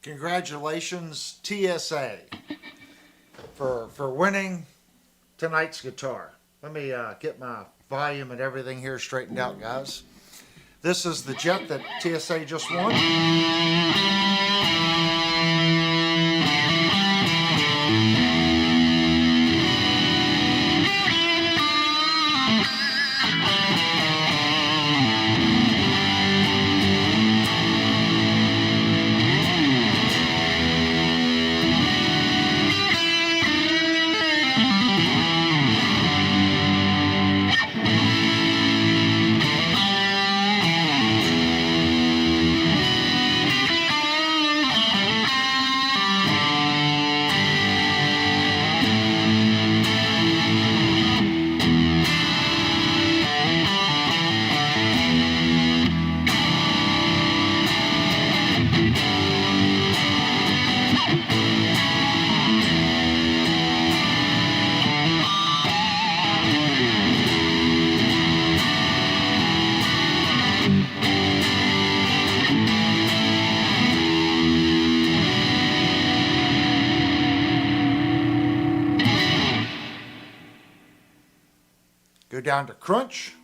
Congratulations, TSA, for winning tonight's guitar. Let me get my volume and everything here straightened out, guys. This is the jet that TSA just won. Go down to crunch.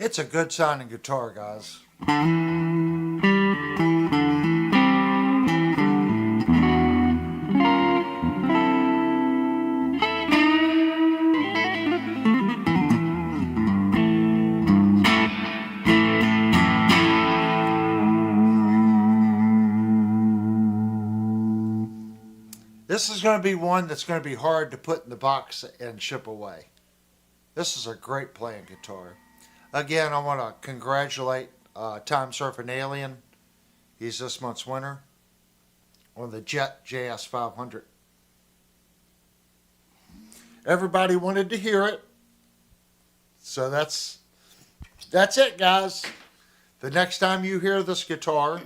It's a good sounding guitar, guys. This is going to be one that's going to be hard to put in the box and ship away. This is a great playing guitar. Again, I want to congratulate Time Surfing Alien. He's this month's winner on the Jet JS 500. Everybody wanted to hear it. So that's it, guys. The next time you hear this guitar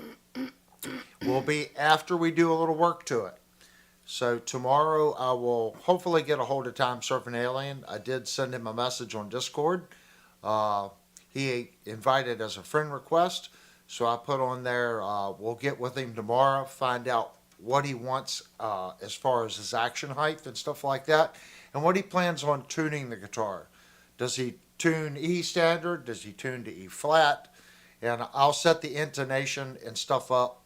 will be after we do a little work to it. So tomorrow I will hopefully get a hold of Time Surfing Alien. I did send him a message on Discord. He invited as a friend request. So I put on there, we'll get with him tomorrow, find out what he wants as far as his action height and stuff like that, and what he plans on tuning the guitar. Does he tune E standard? Does he tune to E flat? And I'll set the intonation and stuff up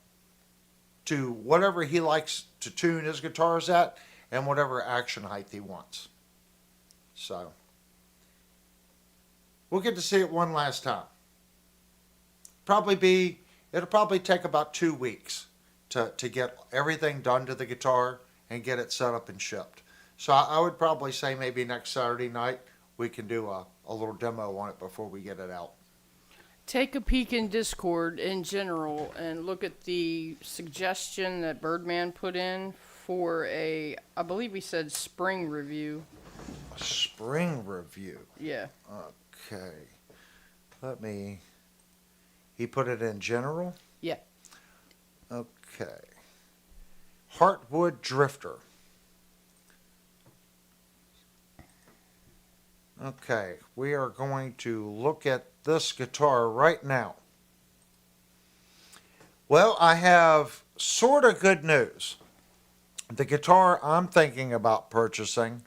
to whatever he likes to tune his guitars at and whatever action height he wants. So we'll get to see it one last time. It'll probably take about 2 weeks to get everything done to the guitar and get it set up and shipped. So I would probably say maybe next Saturday night we can do a little demo on it before we get it out. Take a peek in Discord in general and look at the suggestion that Birdman put in for I believe he said spring review. A spring review? Yeah. Okay. He put it in general? Yeah. Okay. Heartwood Drifter. Okay, we are going to look at this guitar right now. Well, I have sort of good news. The guitar I'm thinking about purchasing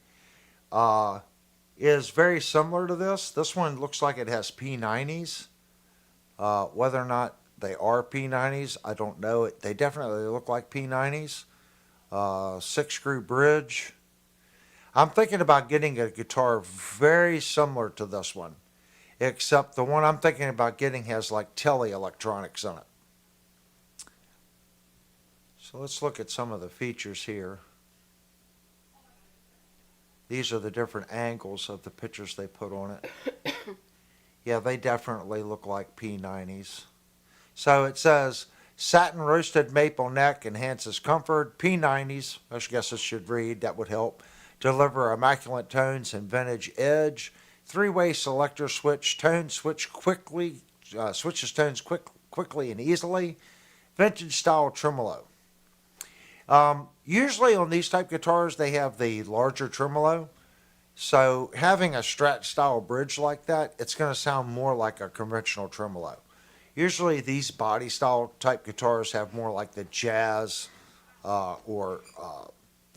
is very similar to this. This one looks like it has P90s. Whether or not they are P90s, I don't know. They definitely look like P90s. 6-screw bridge. I'm thinking about getting a guitar very similar to this one, except the one I'm thinking about getting has like tele electronics in it. So let's look at some of the features here. These are the different angles of the pictures they put on it. Yeah, they definitely look like P90s. So it says, satin roasted maple neck enhances comfort. P90s, I guess it should read, that would help. Deliver immaculate tones and vintage edge. 3-way selector switch. Switches tones quickly and easily. Vintage style tremolo. Usually on these type guitars they have the larger tremolo. So having a Strat style bridge like that, it's going to sound more like a conventional tremolo. Usually these body style type guitars have more like the Jazz or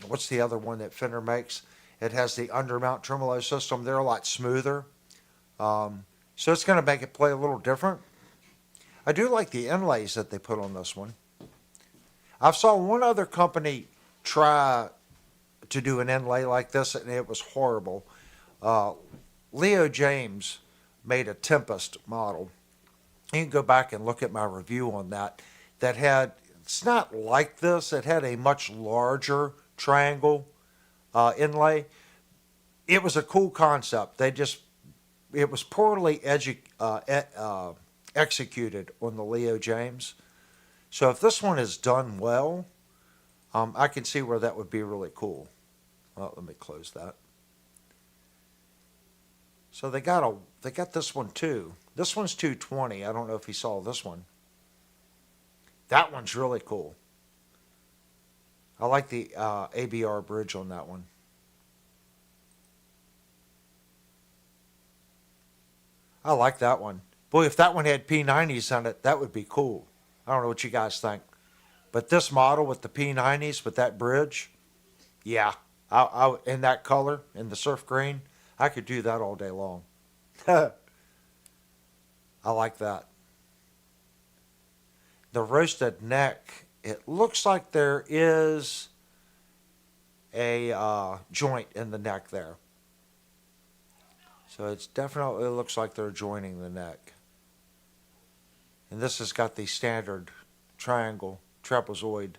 what's the other one that Fender makes? It has the undermount tremolo system. They're a lot smoother. So it's going to make it play a little different. I do like the inlays that they put on this one. I saw one other company try to do an inlay like this, and it was horrible. Leo James made a Tempest model. You can go back and look at my review on that. It's not like this. It had a much larger triangle inlay. It was a cool concept. It was poorly executed on the Leo James. So if this one is done well, I can see where that would be really cool. Well, let me close that. So they got this one too. This one's 220. I don't know if you saw this one. That one's really cool. I like the ABR bridge on that one. I like that one. Boy, if that one had P90s on it, that would be cool. I don't know what you guys think. But this model with the P90s, with that bridge, yeah. In that color, in the surf green, I could do that all day long. I like that. The roasted neck, it looks like there is a joint in the neck there. So it's definitely looks like they're joining the neck. And this has got the standard triangle, trapezoid.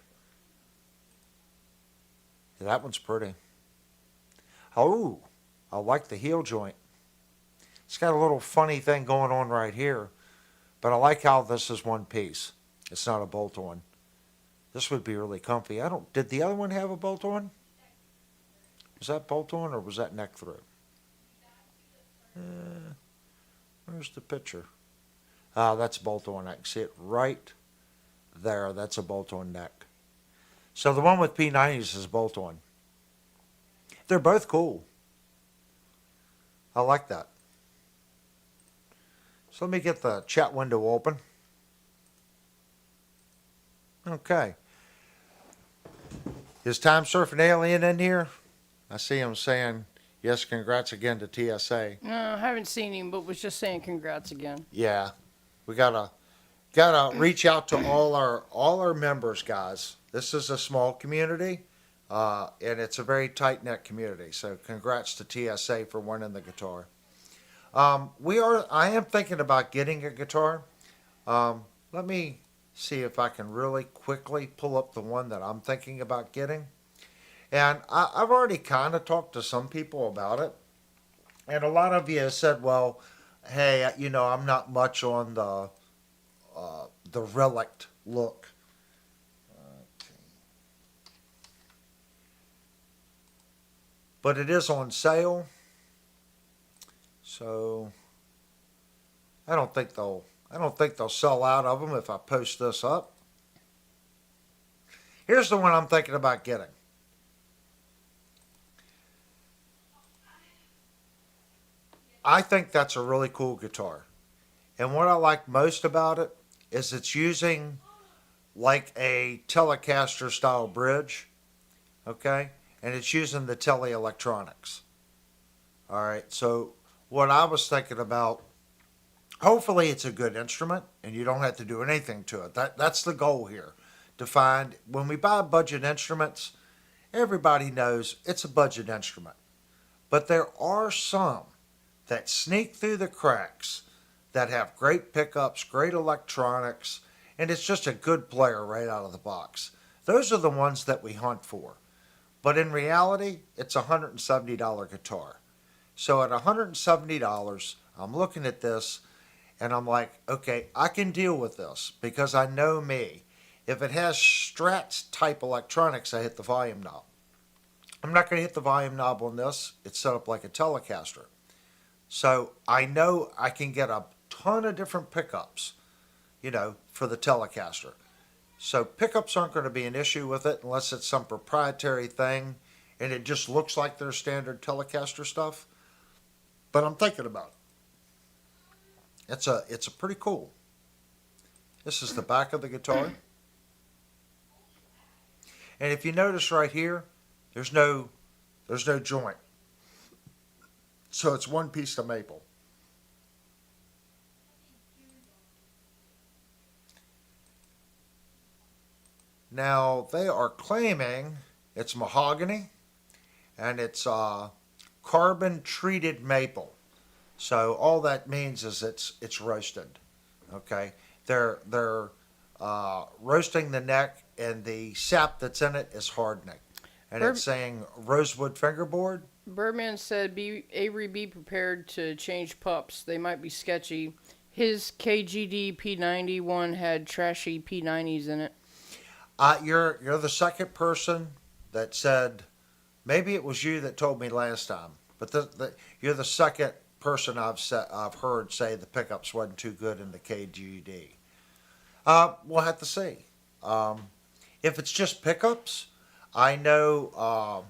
Yeah, that one's pretty. Oh, I like the heel joint. It's got a little funny thing going on right here, but I like how this is one piece. It's not a bolt-on. This would be really comfy. Did the other one have a bolt-on? Was that bolt-on or was that neck through? Where's the picture? That's bolt-on. I can see it right there. That's a bolt-on neck. So the one with P90s is bolt-on. They're both cool. I like that. So let me get the chat window open. Okay. Is Time Surfing Alien in here? I see him saying, yes, congrats again to TSA. No, I haven't seen him, but was just saying congrats again. Yeah. We gotta reach out to all our members, guys. This is a small community, and it's a very tight-knit community. So congrats to TSA for winning the guitar. I am thinking about getting a guitar. Let me see if I can really quickly pull up the one that I'm thinking about getting. And I've already kind of talked to some people about it. And a lot of you have said, well, hey, I'm not much on the relic look. Okay. But it is on sale. So I don't think they'll sell out of them if I post this up. Here's the one I'm thinking about getting. I think that's a really cool guitar. And what I like most about it is it's using like a Telecaster style bridge, okay? And it's using the Tele electronics. All right, so what I was thinking about, hopefully it's a good instrument and you don't have to do anything to it. That's the goal here, to find, when we buy budget instruments, everybody knows it's a budget instrument. But there are some that sneak through the cracks that have great pickups, great electronics, and it's just a good player right out of the box. Those are the ones that we hunt for. But in reality, it's a $170 guitar. So at $170, I'm looking at this and I'm like, okay, I can deal with this because I know me. If it has Strats type electronics, I hit the volume knob. I'm not going to hit the volume knob on this. It's set up like a Telecaster. So I know I can get a ton of different pickups, for the Telecaster. So pickups aren't going to be an issue with it unless it's some proprietary thing and it just looks like their standard Telecaster stuff. But I'm thinking about it. It's a pretty cool. This is the back of the guitar. And if you notice right here, there's no joint. So it's one piece of maple. Now they are claiming it's mahogany and it's carbon treated maple. So all that means is it's roasted. Okay, they're roasting the neck and the sap that's in it is hardening, and it's saying rosewood fingerboard. Birdman said, Avery, be prepared to change pups. They might be sketchy. His KGD P91 had trashy P90s in it. You're the second person that said, maybe it was you that told me last time, but you're the second person I've heard say the pickups wasn't too good in the KGD. We'll have to see. If it's just pickups, I know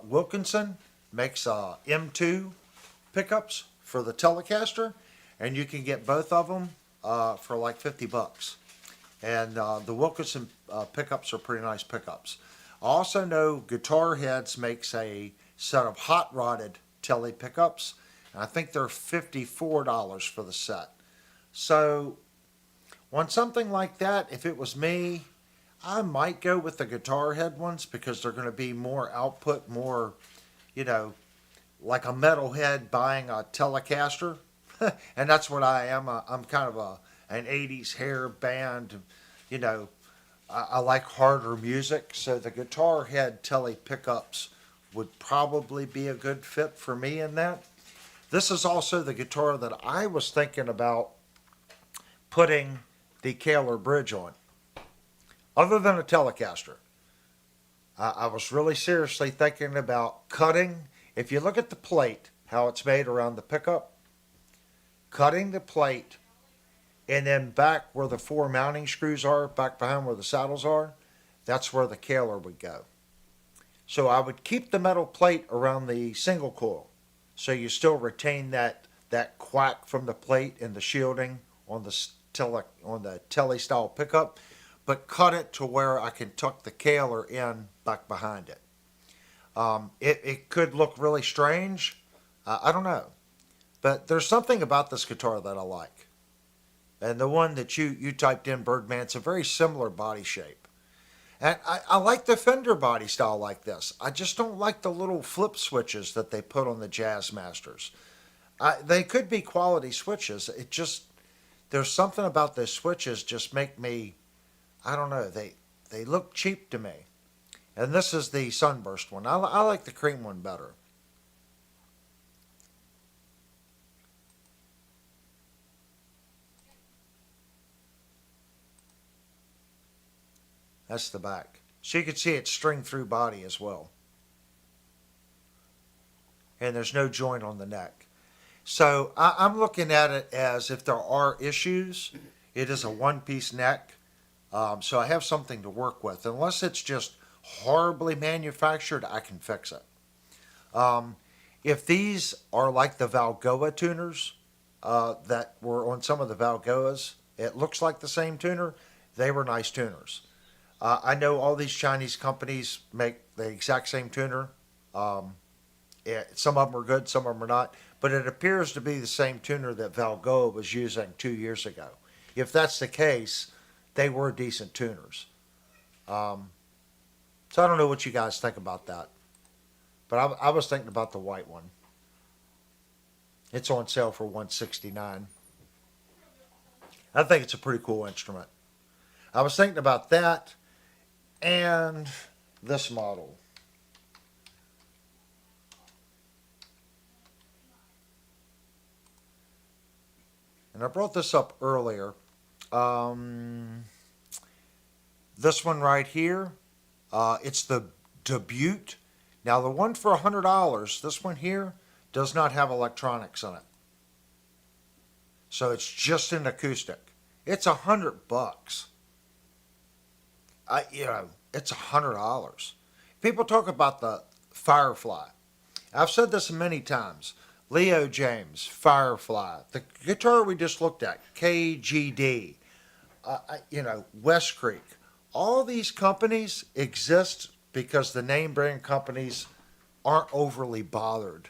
Wilkinson makes M2 pickups for the Telecaster, and you can get both of them for like $50. And the Wilkinson pickups are pretty nice pickups. I also know Guitar Heads makes a set of hot rodded Tele pickups, and I think they're $54 for the set. So on something like that, if it was me, I might go with the guitar head ones because they're going to be more output, more, you know, like a metalhead buying a Telecaster. And that's what I am. I'm kind of an 80s hair band, you know. I like harder music, so the guitar head tele pickups would probably be a good fit for me in that. This is also the guitar that I was thinking about putting the Kaler bridge on, other than a Telecaster. I was really seriously thinking about cutting. If you look at the plate, how it's made around the pickup, cutting the plate and then back where the four mounting screws are, back behind where the saddles are, that's where the Kaler would go. So I would keep the metal plate around the single coil, so you still retain that quack from the plate and the shielding on the tele style pickup, but cut it to where I can tuck the Kaler in back behind it. It could look really strange. I don't know, but there's something about this guitar that I like. And the one that you typed in, Birdman, it's a very similar body shape. And I like the Fender body style like this. I just don't like the little flip switches that they put on the Jazz Masters. They could be quality switches. There's something about those switches just make me, I don't know, they look cheap to me. And this is the Sunburst one. I like the cream one better. That's the back. So you can see it's string through body as well. And there's no joint on the neck. So I'm looking at it as if there are issues, it is a one-piece neck. So I have something to work with. Unless it's just horribly manufactured, I can fix it. If these are like the Valgoa tuners that were on some of the Valgoas, it looks like the same tuner. They were nice tuners. I know all these Chinese companies make the exact same tuner. Some of them are good, some of them are not. But it appears to be the same tuner that Valgoa was using 2 years ago. If that's the case, they were decent tuners. So I don't know what you guys think about that. But I was thinking about the white one. It's on sale for $169. I think it's a pretty cool instrument. I was thinking about that and this model. And I brought this up earlier. This one right here, it's the Debut. Now the one for $100, this one here, does not have electronics in it. So it's just an acoustic. It's $100. It's $100. People talk about the Firefly. I've said this many times. Leo James, Firefly, the guitar we just looked at, KGD, West Creek. All these companies exist because the name brand companies aren't overly bothered.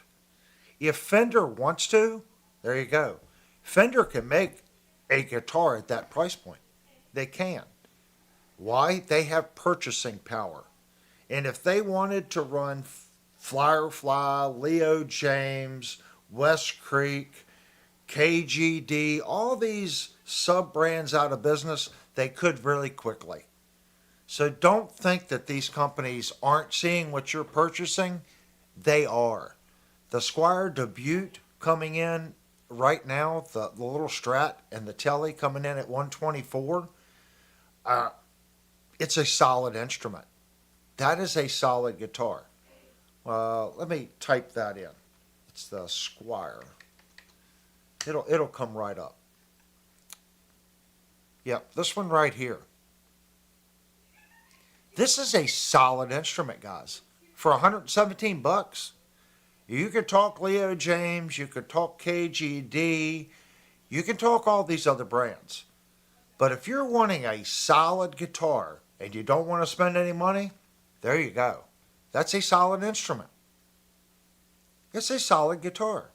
If Fender wants to, there you go. Fender can make a guitar at that price point. They can. Why? They have purchasing power. And if they wanted to run Firefly, Leo James, West Creek, KGD, all these sub-brands out of business, they could really quickly. So don't think that these companies aren't seeing what you're purchasing. They are. The Squier Debut coming in right now, the little Strat and the Telly coming in at $124, it's a solid instrument. That is a solid guitar. Let me type that in. It's the Squier. It'll come right up. Yep, this one right here. This is a solid instrument, guys. For $117, you could talk Leo James, you could talk KGD, you can talk all these other brands. But if you're wanting a solid guitar and you don't want to spend any money, there you go. That's a solid instrument. It's a solid guitar.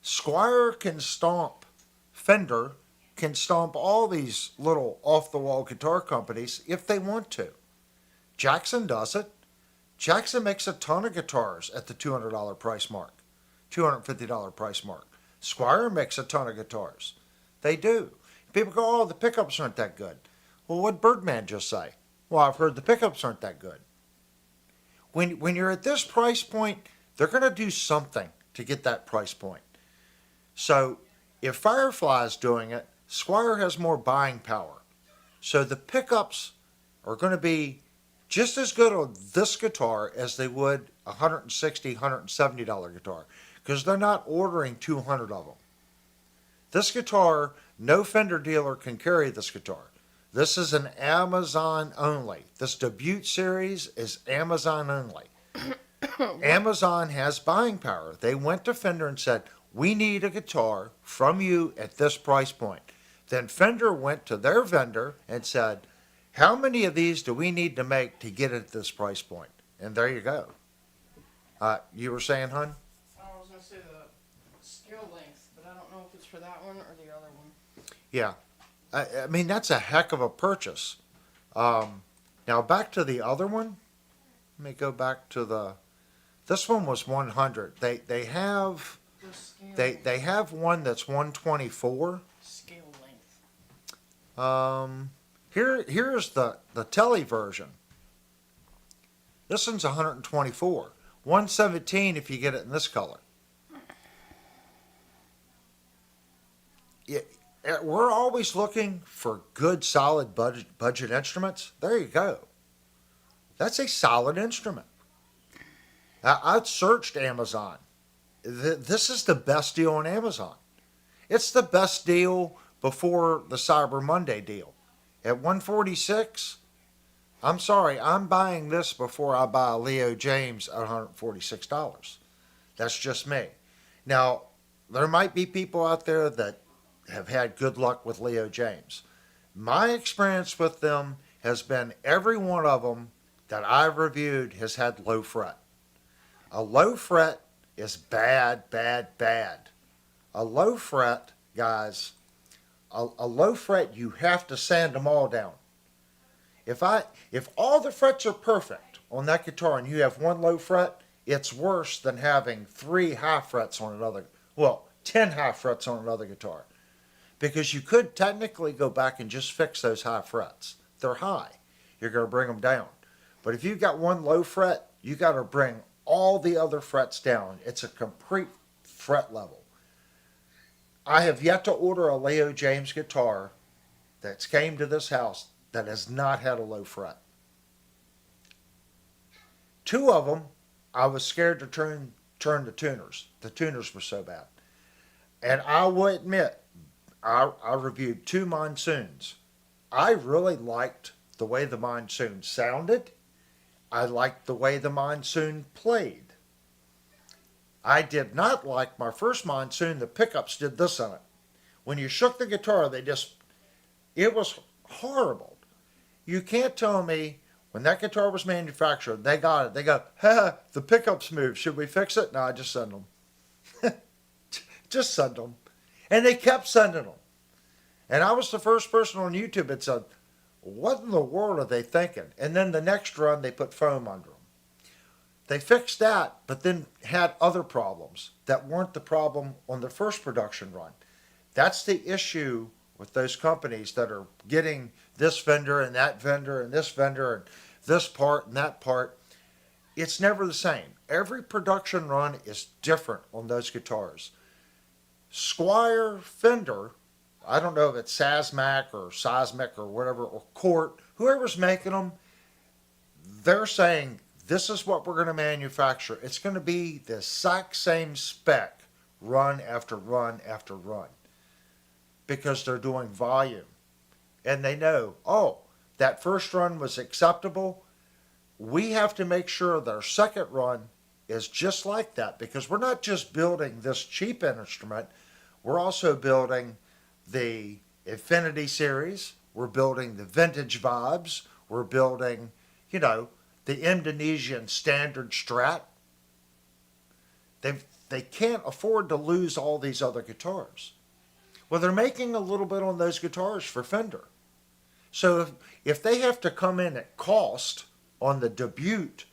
Squier can stomp Fender can stomp all these little off-the-wall guitar companies if they want to. Jackson does it. Jackson makes a ton of guitars at the $200 price mark, $250 price mark. Squire makes a ton of guitars. They do. People go, oh, the pickups aren't that good. Well, what'd Birdman just say? Well, I've heard the pickups aren't that good. When you're at this price point, they're going to do something to get that price point. So if Firefly's doing it, Squire has more buying power. So the pickups are going to be just as good on this guitar as they would a $160, $170 guitar, because they're not ordering 200 of them. This guitar, no Fender dealer can carry this guitar. This is an Amazon only. This Debut series is Amazon only. Amazon has buying power. They went to Fender and said, we need a guitar from you at this price point. Then Fender went to their vendor and said, how many of these do we need to make to get it at this price point? And there you go. You were saying, hon? I was going to say the scale length, but I don't know if it's for that one or the other one. Yeah. I mean, that's a heck of a purchase. Now, back to the other one. Let me go back to this one was 100. They have they have one that's 124. Scale length. Here's the Tele version. This one's 124. 117 if you get it in this color. We're always looking for good, solid budget instruments. There you go. That's a solid instrument. I searched Amazon. This is the best deal on Amazon. It's the best deal before the Cyber Monday deal. At 146, I'm sorry, I'm buying this before I buy a Leo James at $146. That's just me. Now, there might be people out there that have had good luck with Leo James. My experience with them has been every one of them that I've reviewed has had low fret. A low fret is bad, bad, bad. A low fret, guys, a low fret, you have to sand them all down. If all the frets are perfect on that guitar and you have one low fret, it's worse than having 3 high frets on another, 10 high frets on another guitar. Because you could technically go back and just fix those high frets. They're high. You're going to bring them down. But if you've got one low fret, you got to bring all the other frets down. It's a complete fret level. I have yet to order a Leo James guitar that's came to this house that has not had a low fret. 2 of them, I was scared to turn to tuners. The tuners were so bad. And I will admit, I reviewed 2 Monsoons. I really liked the way the Monsoon sounded. I liked the way the Monsoon played. I did not like my first Monsoon. The pickups did this on it. When you shook the guitar, it was horrible. You can't tell me when that guitar was manufactured, they got it. They go, the pickups moved. Should we fix it? No, I just send them. Just send them. And they kept sending them. And I was the first person on YouTube that said, what in the world are they thinking? And then the next run, they put foam under them. They fixed that, but then had other problems that weren't the problem on the first production run. That's the issue with those companies that are getting this vendor and that vendor and this vendor and this part and that part. It's never the same. Every production run is different on those guitars. Squire, Fender, I don't know if it's Sazmac or Seismic or whatever, or Court, whoever's making them, they're saying, this is what we're going to manufacture. It's going to be the exact same spec run after run after run because they're doing volume. And they know, that first run was acceptable. We have to make sure that our second run is just like that because we're not just building this cheap instrument. We're also building the Infinity series. We're building the vintage vibes. We're building, the Indonesian standard Strat. They can't afford to lose all these other guitars. Well, they're making a little bit on those guitars for Fender. So if they have to come in at cost on the Dubuque,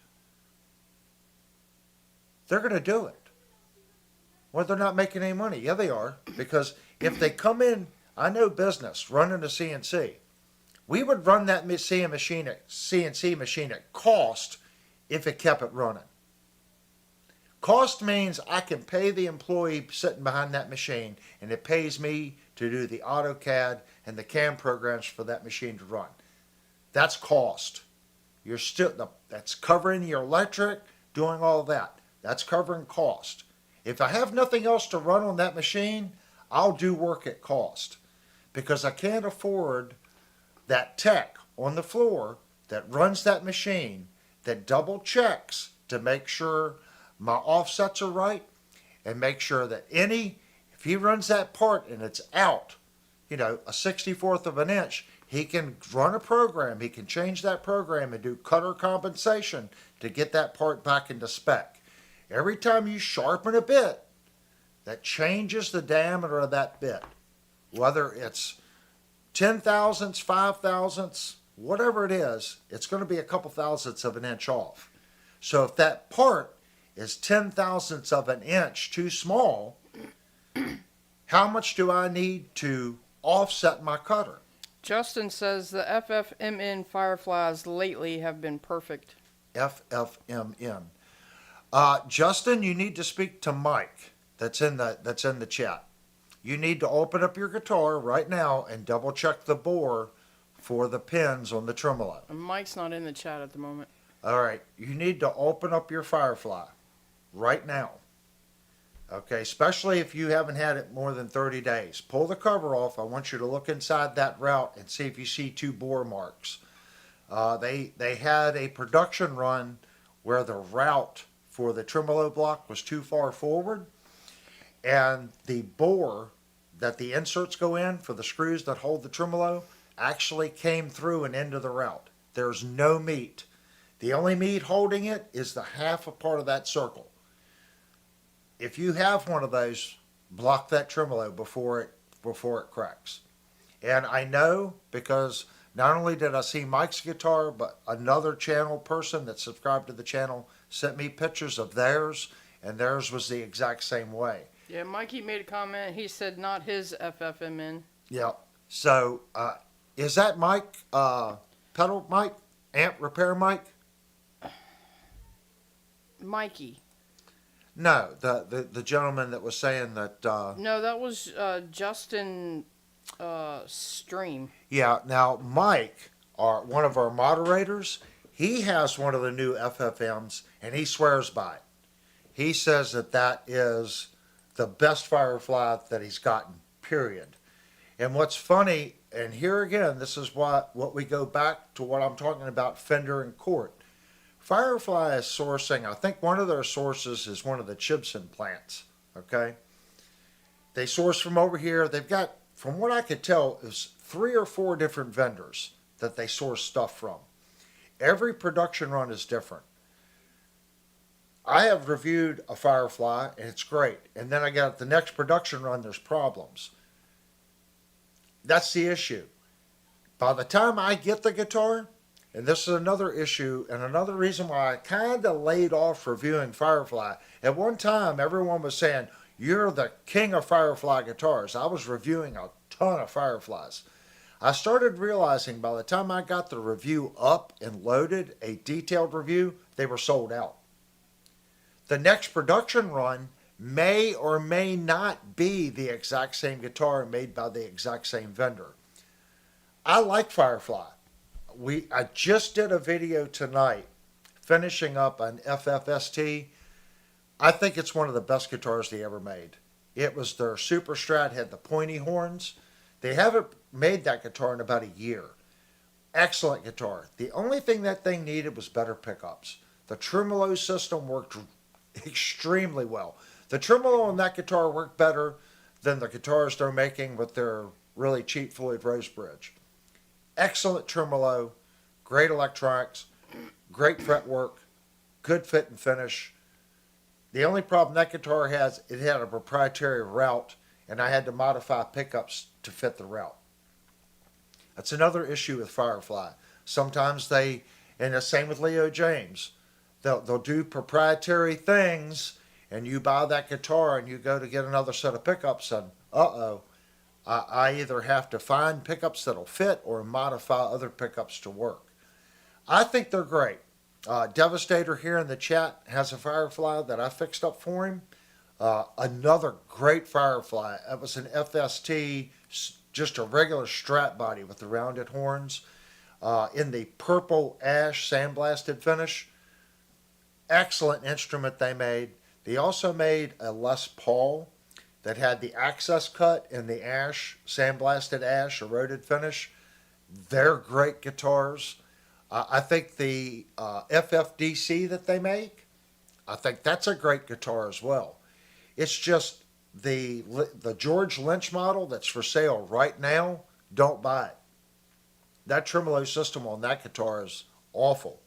they're going to do it. Well, they're not making any money. Yeah, they are. Because if they come in, I know business, running a CNC. We would run that CNC machine at cost if it kept it running. Cost means I can pay the employee sitting behind that machine, and it pays me to do the AutoCAD and the CAM programs for that machine to run. That's cost. That's covering your electric, doing all that. That's covering cost. If I have nothing else to run on that machine, I'll do work at cost, because I can't afford that tech on the floor that runs that machine, that double checks to make sure my offsets are right, and make sure that if he runs that part and it's out, a 64th of an inch, he can run a program, he can change that program and do cutter compensation to get that part back into spec. Every time you sharpen a bit, that changes the diameter of that bit, whether it's 10 thousandths, 5 thousandths, whatever it is, it's going to be a couple thousandths of an inch off. So if that part is 10 thousandths of an inch too small, how much do I need to offset my cutter? Justin says the FFMN Fireflies lately have been perfect. FFMN. Justin, you need to speak to Mike. That's in the chat. You need to open up your guitar right now and double check the bore for the pins on the tremolo. Mike's not in the chat at the moment. All right, you need to open up your Firefly right now. Okay, especially if you haven't had it more than 30 days. Pull the cover off. I want you to look inside that route and see if you see 2 bore marks. They had a production run where the route for the tremolo block was too far forward, and the bore that the inserts go in for the screws that hold the tremolo actually came through and into the route. There's no meat. The only meat holding it is the half a part of that circle. If you have one of those, block that tremolo before it cracks. And I know, because not only did I see Mike's guitar, but another channel person that subscribed to the channel sent me pictures of theirs, and theirs was the exact same way. Yeah, Mikey made a comment. He said not his FFMN. Yeah. So, is that Mike, pedal Mike, amp repair Mike? Mikey. No, the gentleman that was saying that. No, that was Justin Stream. Yeah. Now, Mike, one of our moderators, he has one of the new FFMs, and he swears by it. He says that is the best Firefly that he's gotten, period. And what's funny, and here again, this is what we go back to what I'm talking about, Fender and Court. Firefly is sourcing, I think one of their sources is one of the Chibson plants, okay? They source from over here. They've got, from what I could tell, is 3 or 4 different vendors that they source stuff from. Every production run is different. I have reviewed a Firefly, and it's great. And then I got the next production run, there's problems. That's the issue. By the time I get the guitar, and this is another issue and another reason why I kind of laid off reviewing Firefly. At one time, everyone was saying, you're the king of Firefly guitars. I was reviewing a ton of Fireflies. I started realizing by the time I got the review up and loaded, a detailed review, they were sold out. The next production run may or may not be the exact same guitar made by the exact same vendor. I like Firefly. I just did a video tonight finishing up an FFST. I think it's one of the best guitars they ever made. It was their Super Strat, had the pointy horns. They haven't made that guitar in about a year. Excellent guitar. The only thing that thing needed was better pickups. The tremolo system worked extremely well. The tremolo on that guitar worked better than the guitars they're making with their really cheap Floyd Rose Bridge. Excellent tremolo, great electronics, great fretwork, good fit and finish. The only problem that guitar has, it had a proprietary route, and I had to modify pickups to fit the route. That's another issue with Firefly. Sometimes and the same with Leo James, they'll do proprietary things, and you buy that guitar and you go to get another set of pickups, and I either have to find pickups that'll fit or modify other pickups to work. I think they're great. Devastator here in the chat has a Firefly that I fixed up for him. Another great Firefly. It was an FST, just a regular Strat body with the rounded horns, in the purple ash sandblasted finish. Excellent instrument they made. They also made a Les Paul that had the access cut in the ash, sandblasted ash, eroded finish. They're great guitars. I think the FFDC that they make, I think that's a great guitar as well. It's just the George Lynch model that's for sale right now, don't buy it. That tremolo system on that guitar is awful.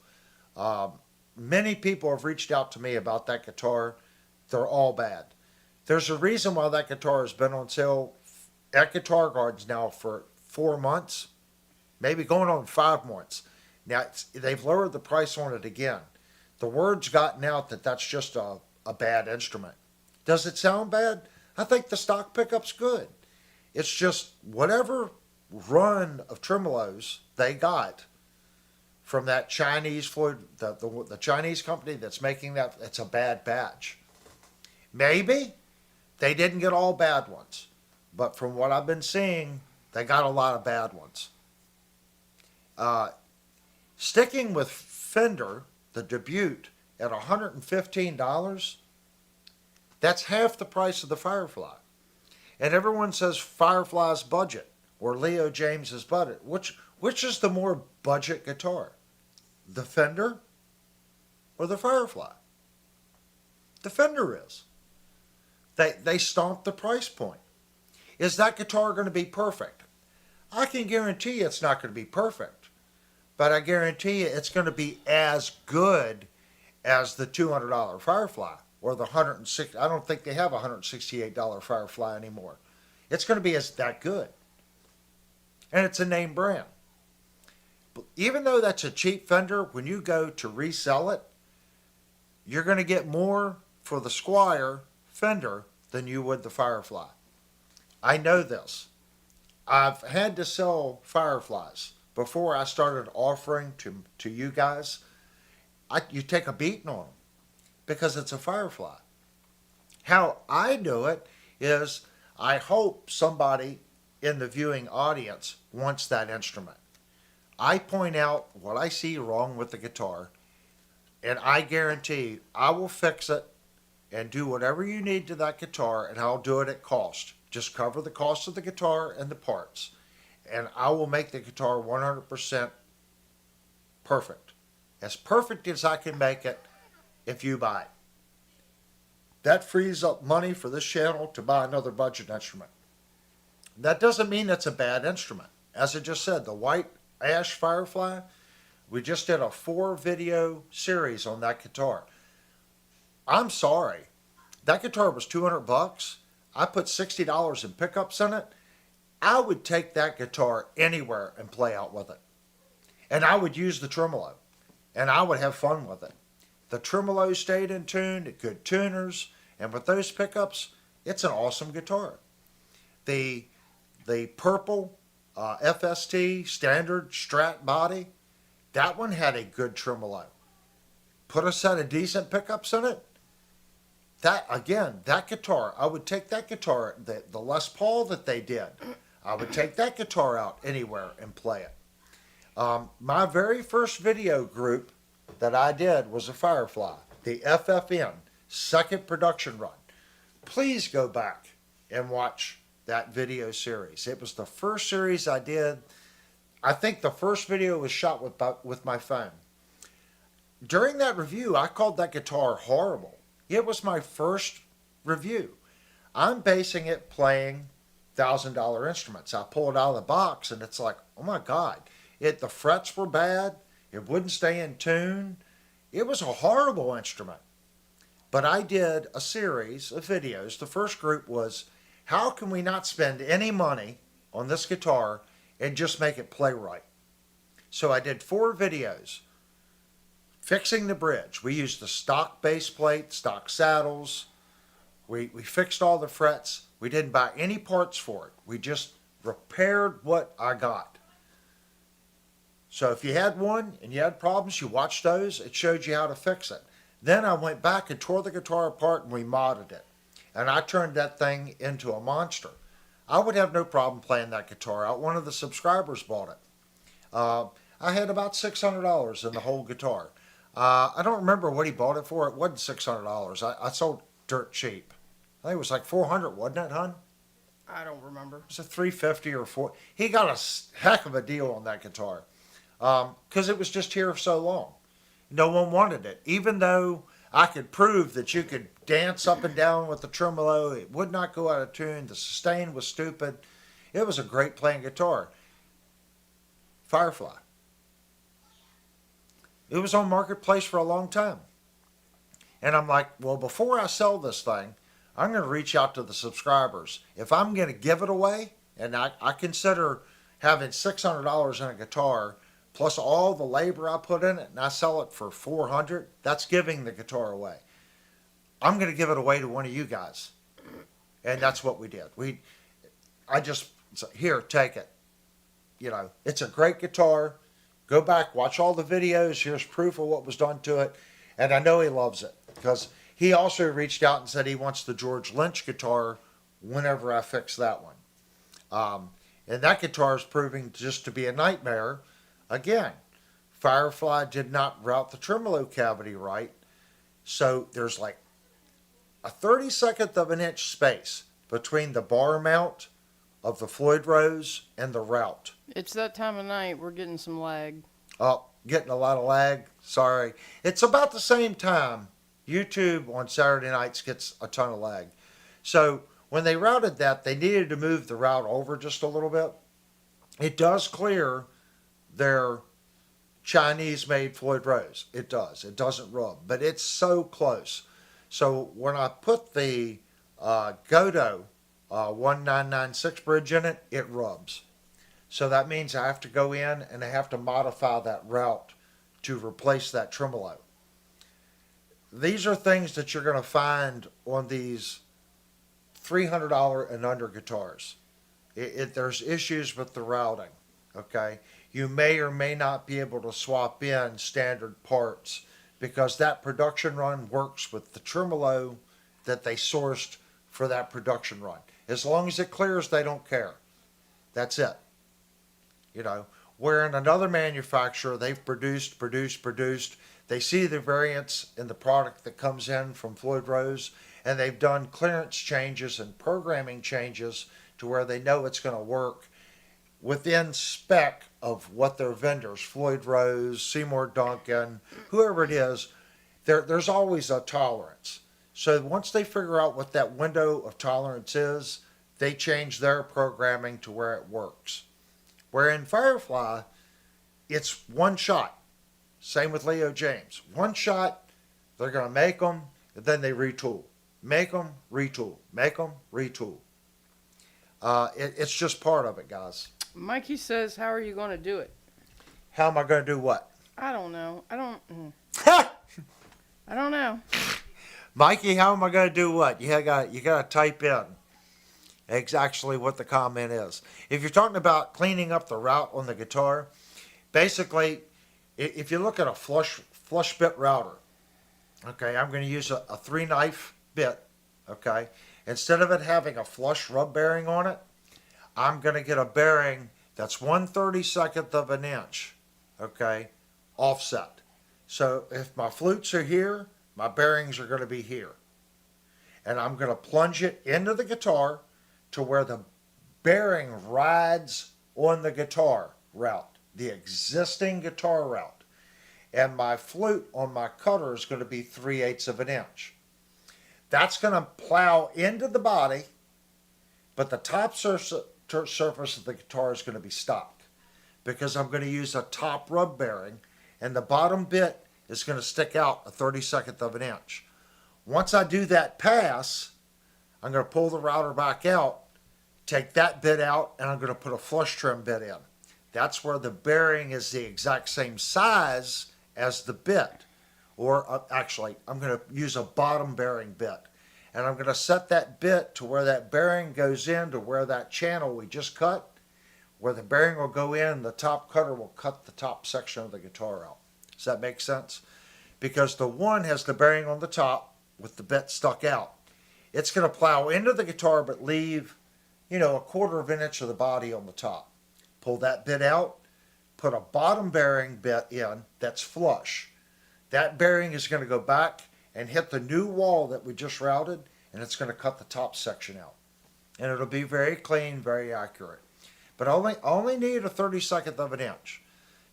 Many people have reached out to me about that guitar. They're all bad. There's a reason why that guitar has been on sale at Guitar Gardens now for 4 months, maybe going on 5 months. Now, they've lowered the price on it again. The word's gotten out that that's just a bad instrument. Does it sound bad? I think the stock pickup's good. It's just whatever run of tremolos they got from that Chinese Floyd, the Chinese company that's making that, it's a bad batch. Maybe they didn't get all bad ones, but from what I've been seeing, they got a lot of bad ones. Sticking with Fender, the Debut, at $115, that's half the price of the Firefly. And everyone says Firefly's budget or Leo James's budget. Which is the more budget guitar? The Fender or the Firefly? The Fender is. They stomped the price point. Is that guitar going to be perfect? I can guarantee you it's not going to be perfect. But I guarantee you it's going to be as good as the $200 Firefly or the $160. I don't think they have a $168 Firefly anymore. It's going to be that good. And it's a name brand. But even though that's a cheap Fender, when you go to resell it, you're going to get more for the Squire Fender than you would the Firefly. I know this. I've had to sell Fireflies before I started offering to you guys. You take a beating on them because it's a Firefly. How I do it is I hope somebody in the viewing audience wants that instrument. I point out what I see wrong with the guitar, and I guarantee I will fix it and do whatever you need to that guitar, and I'll do it at cost. Just cover the cost of the guitar and the parts, and I will make the guitar 100% perfect. As perfect as I can make it if you buy it. That frees up money for this channel to buy another budget instrument. That doesn't mean it's a bad instrument. As I just said, the White Ash Firefly, we just did a 4-video series on that guitar. I'm sorry. That guitar was $200. I put $60 in pickups in it. I would take that guitar anywhere and play out with it. And I would use the tremolo. And I would have fun with it. The tremolo stayed in tune, good tuners, and with those pickups, it's an awesome guitar. The purple FST standard Strat body, that one had a good tremolo. Put a set of decent pickups in it. That guitar, I would take that guitar, the Les Paul that they did, I would take that guitar out anywhere and play it. My very first video group that I did was a Firefly, the FFN, second production run. Please go back and watch that video series. It was the first series I did. I think the first video was shot with my phone. During that review, I called that guitar horrible. It was my first review. I'm basing it playing $1,000 instruments. I pull it out of the box and it's like, oh my God. The frets were bad. It wouldn't stay in tune. It was a horrible instrument. But I did a series of videos. The first group was how can we not spend any money on this guitar and just make it play right? So I did 4 videos fixing the bridge. We used the stock base plate, stock saddles. We fixed all the frets. We didn't buy any parts for it. We just repaired what I got. So if you had one and you had problems, you watched those. It showed you how to fix it. Then I went back and tore the guitar apart and remodded it. And I turned that thing into a monster. I would have no problem playing that guitar out. One of the subscribers bought it. I had about $600 in the whole guitar. I don't remember what he bought it for. It wasn't $600. I sold dirt cheap. I think it was like $400, wasn't it, hon? I don't remember. It was a $350 or $400. He got a heck of a deal on that guitar because it was just here for so long. No one wanted it. Even though I could prove that you could dance up and down with the tremolo, it would not go out of tune. The sustain was stupid. It was a great playing guitar. Firefly. It was on Marketplace for a long time. And I'm like, well, before I sell this thing, I'm going to reach out to the subscribers. If I'm going to give it away, and I consider having $600 in a guitar, plus all the labor I put in it, and I sell it for $400, that's giving the guitar away. I'm going to give it away to one of you guys. And that's what we did. I just, here, take it. You know, it's a great guitar. Go back, watch all the videos. Here's proof of what was done to it. And I know he loves it because he also reached out and said he wants the George Lynch guitar whenever I fix that one. And that guitar is proving just to be a nightmare. Again, Firefly did not route the tremolo cavity right. So there's like a 32nd of an inch space between the bar mount of the Floyd Rose and the route. It's that time of night. We're getting some lag. Oh, getting a lot of lag. Sorry. It's about the same time. YouTube on Saturday nights gets a ton of lag. So when they routed that, they needed to move the route over just a little bit. It does clear their Chinese-made Floyd Rose. It does. It doesn't rub. But it's so close. So when I put the Godot 1996 bridge in it, it rubs. So that means I have to go in and I have to modify that route to replace that tremolo. These are things that you're going to find on these $300 and under guitars. There's issues with the routing, okay? You may or may not be able to swap in standard parts because that production run works with the tremolo that they sourced for that production run. As long as it clears, they don't care. That's it. You know, where in another manufacturer, they've produced. They see the variance in the product that comes in from Floyd Rose, and they've done clearance changes and programming changes to where they know it's going to work within spec of what their vendors, Floyd Rose, Seymour Duncan, whoever it is, there's always a tolerance. So once they figure out what that window of tolerance is, they change their programming to where it works. Where in Firefly, it's one shot. Same with Leo James. One shot, they're going to make them, and then they retool. Make them, retool. Make them, retool. It's just part of it, guys. Mikey says, how are you going to do it? How am I going to do what? I don't know. I don't know. Mikey, how am I going to do what? You got to type in exactly what the comment is. If you're talking about cleaning up the route on the guitar, basically, if you look at a flush bit router, okay, I'm going to use a 3-knife bit, okay. Instead of it having a flush rub bearing on it, I'm going to get a bearing that's 1/32 of an inch, okay, offset. So if my flutes are here, my bearings are going to be here. And I'm going to plunge it into the guitar to where the bearing rides on the guitar route, the existing guitar route. And my flute on my cutter is going to be 3/8 of an inch. That's going to plow into the body, but the top surface of the guitar is going to be stock because I'm going to use a top rub bearing, and the bottom bit is going to stick out 1/32 of an inch. Once I do that pass, I'm going to pull the router back out take that bit out, and I'm going to put a flush trim bit in. That's where the bearing is the exact same size as the bit. Or actually, I'm going to use a bottom bearing bit. And I'm going to set that bit to where that bearing goes in to where that channel we just cut, where the bearing will go in, the top cutter will cut the top section of the guitar out. Does that make sense? Because the one has the bearing on the top with the bit stuck out. It's going to plow into the guitar but leave, a quarter of an inch of the body on the top. Pull that bit out, put a bottom bearing bit in that's flush. That bearing is going to go back and hit the new wall that we just routed, and it's going to cut the top section out. And it'll be very clean, very accurate. But only need a 32nd of an inch.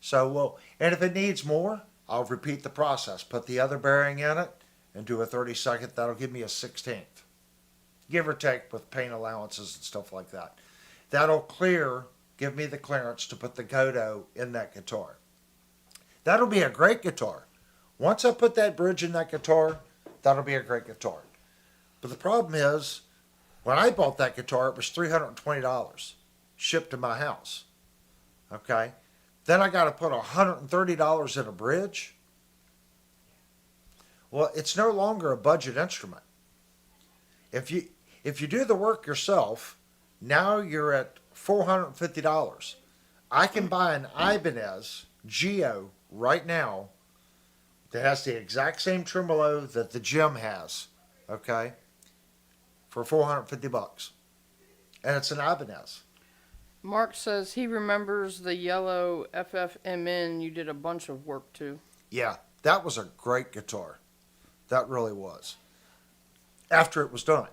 So and if it needs more, I'll repeat the process. Put the other bearing in it and do a 32nd. That'll give me a 16th. Give or take with paint allowances and stuff like that. That'll give me the clearance to put the Godot in that guitar. That'll be a great guitar. Once I put that bridge in that guitar, that'll be a great guitar. But the problem is, when I bought that guitar, it was $320 shipped to my house. Okay? Then I got to put $130 in a bridge. Well, it's no longer a budget instrument. If you do the work yourself, now you're at $450. I can buy an Ibanez Geo right now that has the exact same tremolo that the Jim has, okay, for $450. And it's an Ibanez. Mark says he remembers the yellow FFMN you did a bunch of work to. Yeah, that was a great guitar. That really was. After it was done.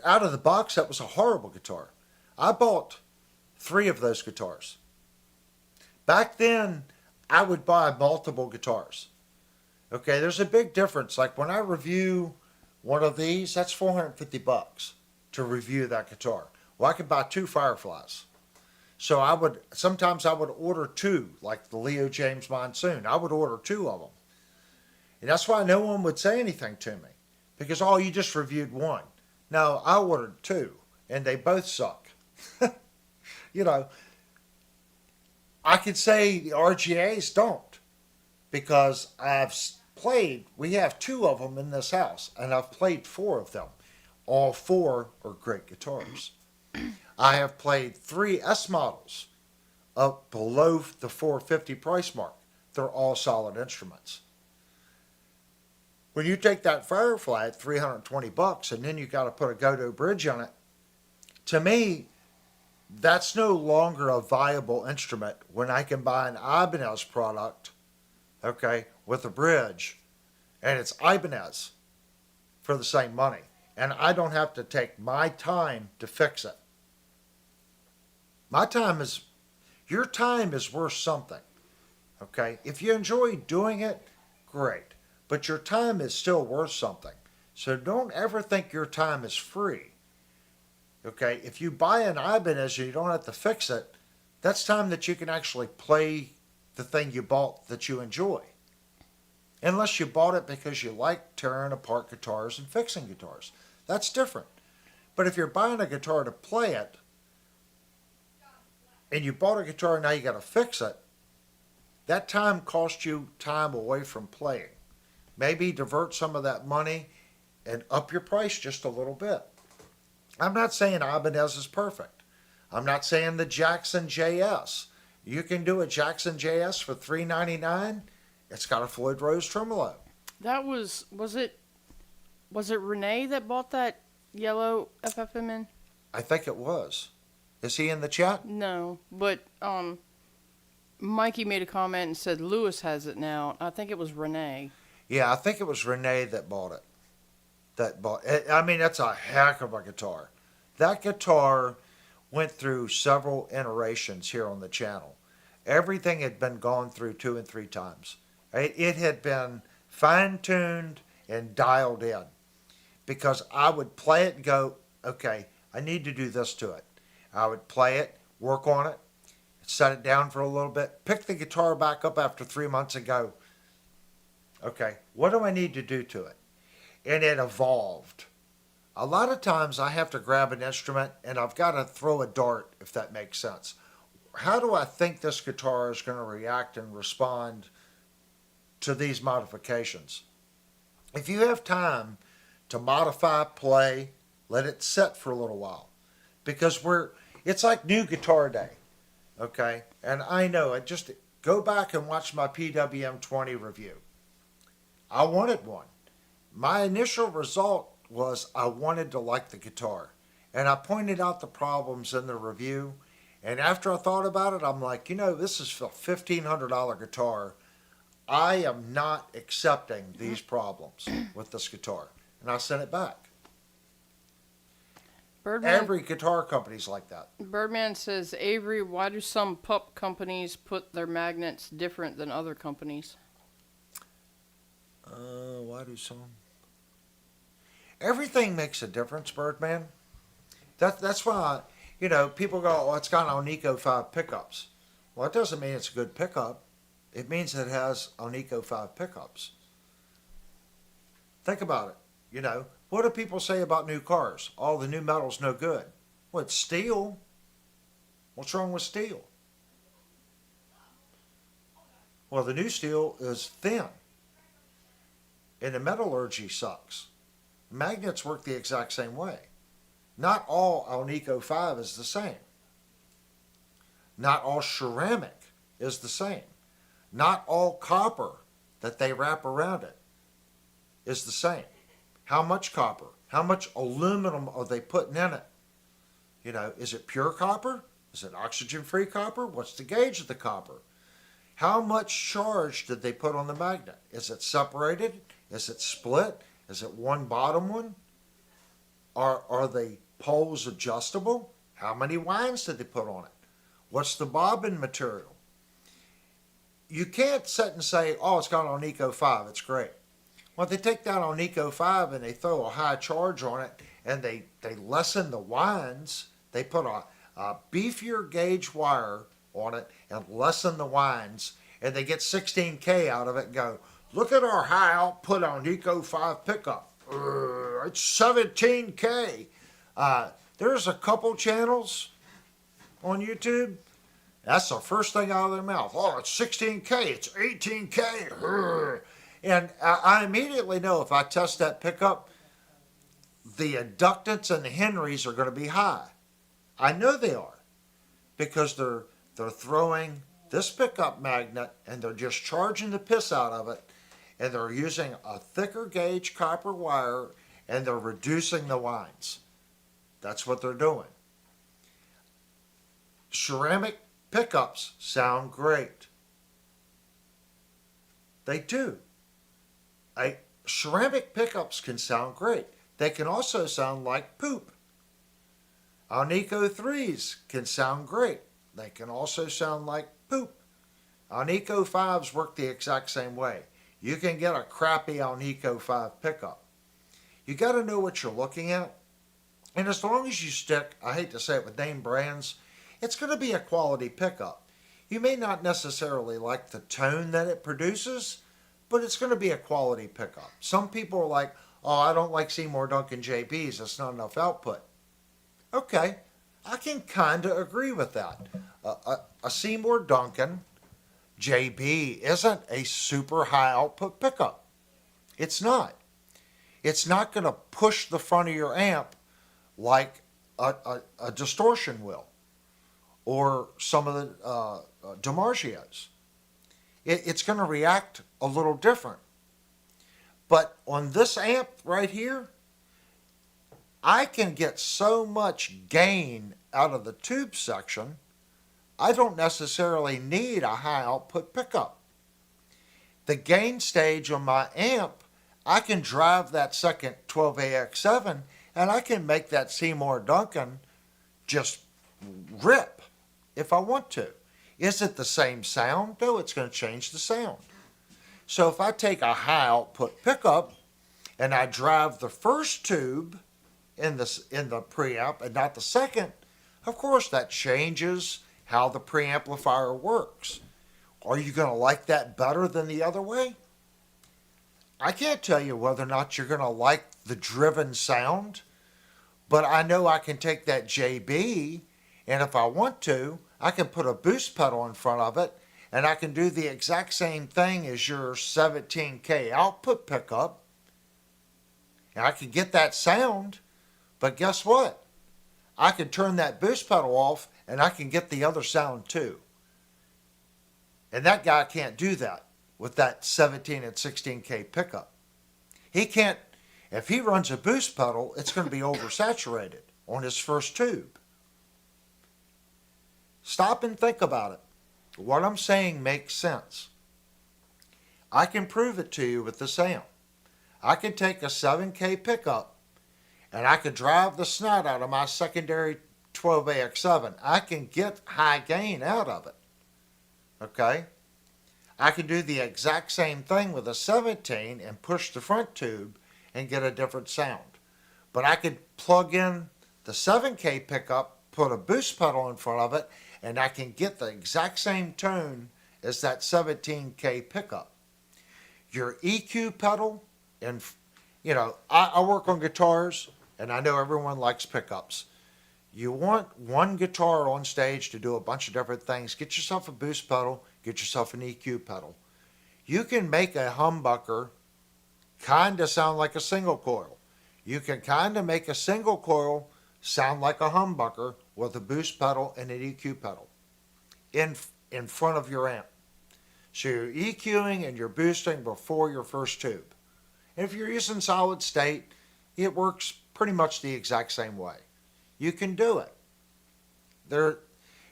Out of the box, that was a horrible guitar. I bought 3 of those guitars. Back then, I would buy multiple guitars. Okay, there's a big difference. Like when I review one of these, that's $450 to review that guitar. Well, I could buy 2 Fireflies. So sometimes I would order 2, like the Leo James Monsoon. I would order 2 of them. And that's why no one would say anything to me. Because, you just reviewed 1. No, I ordered 2, and they both suck. I could say the RGAs don't, because we have 2 of them in this house, and I've played 4 of them. All 4 are great guitars. I have played 3 S models up below the $450 price mark. They're all solid instruments. When you take that Firefly at $320 and then you got to put a Godot bridge on it, to me, that's no longer a viable instrument when I can buy an Ibanez product, okay, with a bridge, and it's Ibanez for the same money. And I don't have to take my time to fix it. Your time is worth something, okay? If you enjoy doing it, great. But your time is still worth something. So don't ever think your time is free. Okay, if you buy an Ibanez and you don't have to fix it, that's time that you can actually play the thing you bought that you enjoy. Unless you bought it because you like tearing apart guitars and fixing guitars. That's different. But if you're buying a guitar to play it, and you bought a guitar and now you got to fix it, that time costs you time away from playing. Maybe divert some of that money and up your price just a little bit. I'm not saying Ibanez is perfect. I'm not saying the Jackson JS. You can do a Jackson JS for $399. It's got a Floyd Rose tremolo. That was it Renee that bought that yellow FFMN? I think it was. Is he in the chat? No, but Mikey made a comment and said Lewis has it now. I think it was Renee. Yeah, I think it was Renee that bought it. I mean, that's a heck of a guitar. That guitar went through several iterations here on the channel. Everything had been gone through 2 and 3 times. It had been fine-tuned and dialed in. Because I would play it and go, okay, I need to do this to it. I would play it, work on it, set it down for a little bit, pick the guitar back up after 3 months and go, okay, what do I need to do to it? And it evolved A lot of times I have to grab an instrument and I've got to throw a dart, if that makes sense. How do I think this guitar is going to react and respond to these modifications? If you have time to modify, play, let it set for a little while. Because it's like new guitar day, okay? And I know, just go back and watch my PWM 20 review. I wanted one. My initial result was I wanted to like the guitar. And I pointed out the problems in the review. And after I thought about it, I'm like, this is a $1,500 guitar. I am not accepting these problems with this guitar. And I sent it back. Birdman, Every guitar company's like that. Birdman says, Avery, why do some pup companies put their magnets different than other companies? Why do some? Everything makes a difference, Birdman. That's why, people go, oh, it's got Alnico 5 pickups. Well, it doesn't mean it's a good pickup. It means it has Alnico 5 pickups. Think about it. What do people say about new cars? Oh, the new metal's no good. Well, it's steel. What's wrong with steel? Well, the new steel is thin. And the metallurgy sucks. Magnets work the exact same way. Not all Alnico 5 is the same. Not all ceramic is the same. Not all copper that they wrap around it is the same. How much copper? How much aluminum are they putting in it? Is it pure copper? Is it oxygen-free copper? What's the gauge of the copper? How much charge did they put on the magnet? Is it separated? Is it split? Is it one bottom one? Are the poles adjustable? How many winds did they put on it? What's the bobbin material? You can't sit and say, oh, it's got Alnico 5, it's great. Well, they take that Alnico 5 and they throw a high charge on it and they lessen the winds. They put a beefier gauge wire on it and lessen the winds, and they get 16K out of it and go, look at our high output Alnico 5 pickup. It's 17K. There's a couple channels on YouTube. That's the first thing out of their mouth. Oh, it's 16K. It's 18K. And I immediately know if I test that pickup, the inductance and the Henrys are going to be high. I know they are because they're throwing this pickup magnet and they're just charging the piss out of it, and they're using a thicker gauge copper wire and they're reducing the winds. That's what they're doing. Ceramic pickups sound great. They do. Ceramic pickups can sound great. They can also sound like poop. Alnico 3s can sound great. They can also sound like poop. Alnico 5s work the exact same way. You can get a crappy Alnico 5 pickup. You got to know what you're looking at. And as long as you stick, I hate to say it with name brands, it's going to be a quality pickup. You may not necessarily like the tone that it produces, but it's going to be a quality pickup. Some people are like, oh, I don't like Seymour Duncan JBs. That's not enough output. Okay, I can kind of agree with that. A Seymour Duncan JB isn't a super high output pickup. It's not. It's not going to push the front of your amp like a distortion will, or some of the DiMarzios. It's going to react a little different. But on this amp right here, I can get so much gain out of the tube section, I don't necessarily need a high output pickup. The gain stage on my amp, I can drive that second 12AX7 and I can make that Seymour Duncan just rip if I want to. Is it the same sound? No, it's going to change the sound. So if I take a high output pickup and I drive the first tube in the preamp and not the second, of course that changes how the preamplifier works. Are you going to like that better than the other way? I can't tell you whether or not you're going to like the driven sound But I know I can take that JB, and if I want to, I can put a boost pedal in front of it, and I can do the exact same thing as your 17K output pickup. And I can get that sound, but guess what? I can turn that boost pedal off, and I can get the other sound too. And that guy can't do that with that 17 and 16K pickup. He can't, if he runs a boost pedal, it's going to be oversaturated on his first tube. Stop and think about it. What I'm saying makes sense. I can prove it to you with the sound. I can take a 7K pickup and I can drive the snot out of my secondary 12AX7. I can get high gain out of it. Okay? I can do the exact same thing with a 17 and push the front tube and get a different sound. But I could plug in the 7K pickup, put a boost pedal in front of it, and I can get the exact same tone as that 17K pickup. Your EQ pedal, and I work on guitars, and I know everyone likes pickups. You want one guitar on stage to do a bunch of different things. Get yourself a boost pedal, get yourself an EQ pedal. You can make a humbucker kind of sound like a single coil. You can kind of make a single coil sound like a humbucker with a boost pedal and an EQ pedal in front of your amp. So you're EQing and you're boosting before your first tube. And if you're using solid state, it works pretty much the exact same way. You can do it.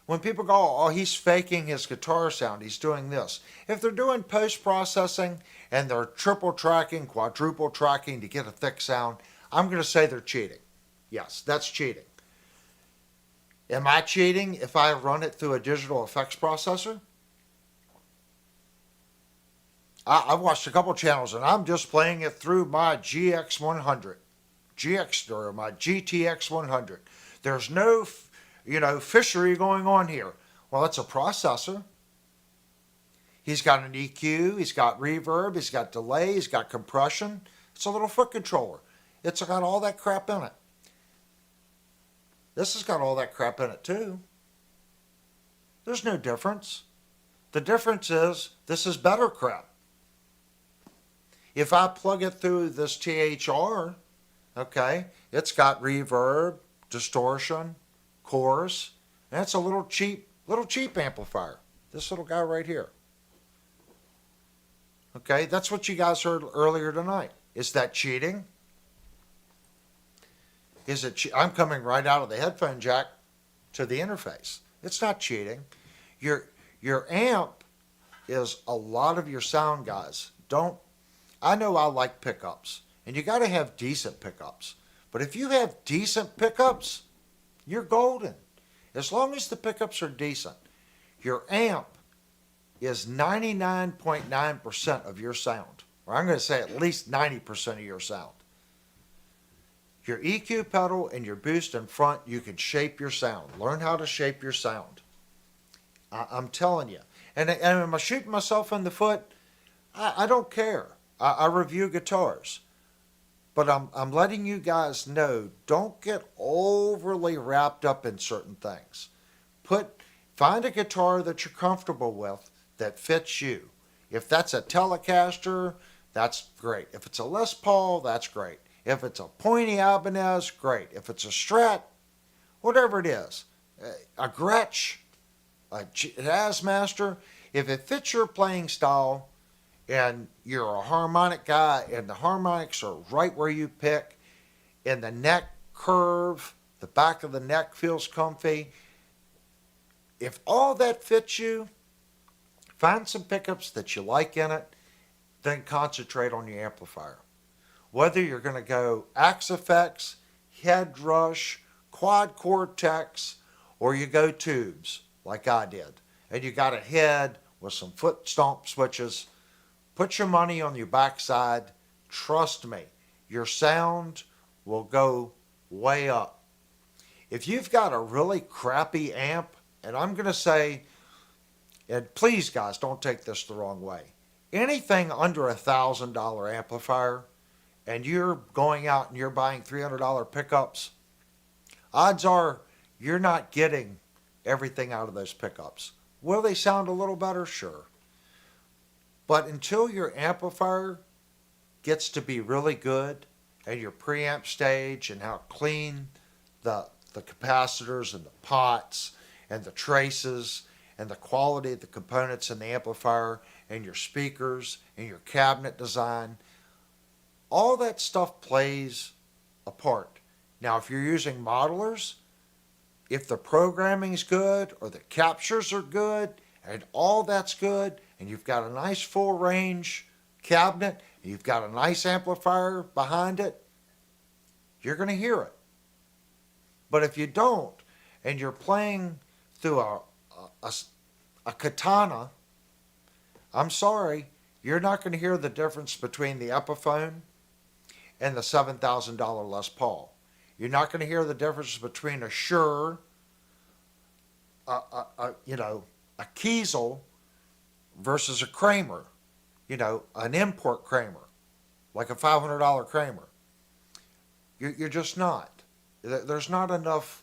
When people go, oh, he's faking his guitar sound, he's doing this. If they're doing post-processing and they're triple tracking, quadruple tracking to get a thick sound, I'm going to say they're cheating. Yes, that's cheating. Am I cheating if I run it through a digital effects processor? I've watched a couple channels and I'm just playing it through my GX100, or my GTX100. There's no, fishery going on here. Well, it's a processor. He's got an EQ, he's got reverb, he's got delay, he's got compression. It's a little foot controller. It's got all that crap in it. This has got all that crap in it too. There's no difference. The difference is this is better crap. If I plug it through this THR, okay, it's got reverb, distortion, chorus, and it's a little cheap amplifier. This little guy right here. Okay, that's what you guys heard earlier tonight. Is that cheating? I'm coming right out of the headphone jack to the interface. It's not cheating. Your amp is a lot of your sound, guys. I know I like pickups, and you got to have decent pickups. But if you have decent pickups, you're golden. As long as the pickups are decent, your amp is 99.9% of your sound. Or I'm going to say at least 90% of your sound. Your EQ pedal and your boost in front, you can shape your sound. Learn how to shape your sound. I'm telling you. And am I shooting myself in the foot? I don't care. I review guitars. But I'm letting you guys know, don't get overly wrapped up in certain things. Find a guitar that you're comfortable with that fits you. If that's a Telecaster, that's great. If it's a Les Paul, that's great. If it's a Pointy Ibanez, great. If it's a Strat, whatever it is, a Gretsch, a Jazzmaster, if it fits your playing style and you're a harmonic guy and the harmonics are right where you pick and the neck curve, the back of the neck feels comfy, if all that fits you, find some pickups that you like in it, then concentrate on your amplifier. Whether you're going to go Axe Effects, Head Rush, Quad Cortex, or you go tubes like I did, and you got a head with some foot stomp switches, put your money on your backside. Trust me, your sound will go way up. If you've got a really crappy amp, and I'm going to say, and please guys, don't take this the wrong way, anything under $1,000 amplifier, and you're going out and you're buying $300 pickups, odds are you're not getting everything out of those pickups. Will they sound a little better? Sure. But until your amplifier gets to be really good, and your preamp stage and how clean the capacitors and the pots and the traces and the quality of the components in the amplifier and your speakers and your cabinet design, all that stuff plays a part. Now, if you're using modelers, if the programming's good or the captures are good and all that's good, and you've got a nice full range cabinet, and you've got a nice amplifier behind it, you're going to hear it. But if you don't, and you're playing through a katana, I'm sorry, you're not going to hear the difference between the Epiphone and the $7,000 Les Paul. You're not going to hear the difference between a Shure, a Kiesel versus a Kramer, an import Kramer, like a $500 Kramer. You're just not. There's not enough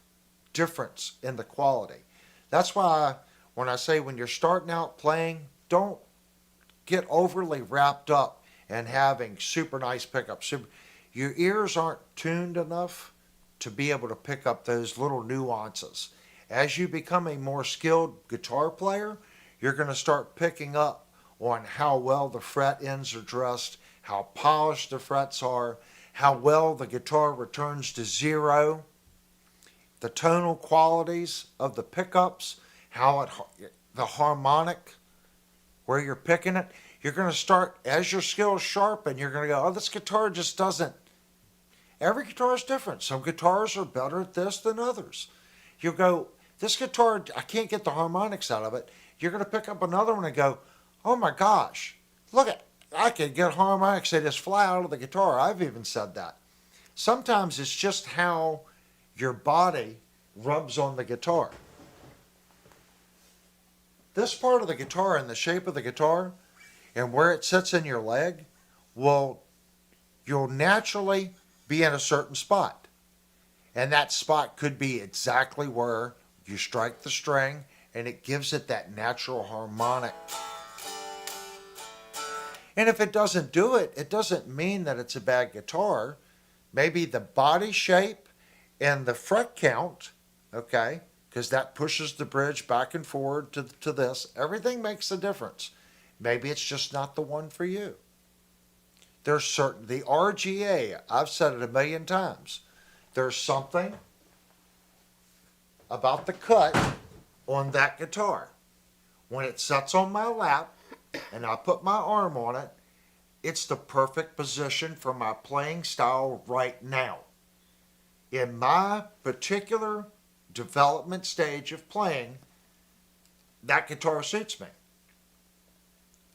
difference in the quality. That's why when I say when you're starting out playing, don't get overly wrapped up in having super nice pickups. Your ears aren't tuned enough to be able to pick up those little nuances. As you become a more skilled guitar player, you're going to start picking up on how well the fret ends are dressed, how polished the frets are, how well the guitar returns to zero, the tonal qualities of the pickups, the harmonic, where you're picking it. You're going to start, as your skills sharpen, you're going to go, oh, this guitar just doesn't. Every guitar is different. Some guitars are better at this than others. You'll go, this guitar, I can't get the harmonics out of it. You're going to pick up another one and go, oh my gosh, look at, I can get harmonics that just fly out of the guitar. I've even said that. Sometimes it's just how your body rubs on the guitar. This part of the guitar and the shape of the guitar and where it sits in your leg, you'll naturally be in a certain spot. And that spot could be exactly where you strike the string and it gives it that natural harmonic. And if it doesn't do it, it doesn't mean that it's a bad guitar. Maybe the body shape and the fret count, okay, because that pushes the bridge back and forward to this. Everything makes a difference. Maybe it's just not the one for you. There's the RGA, I've said it a million times. There's something about the cut on that guitar. When it sits on my lap and I put my arm on it, it's the perfect position for my playing style right now. In my particular development stage of playing, that guitar suits me.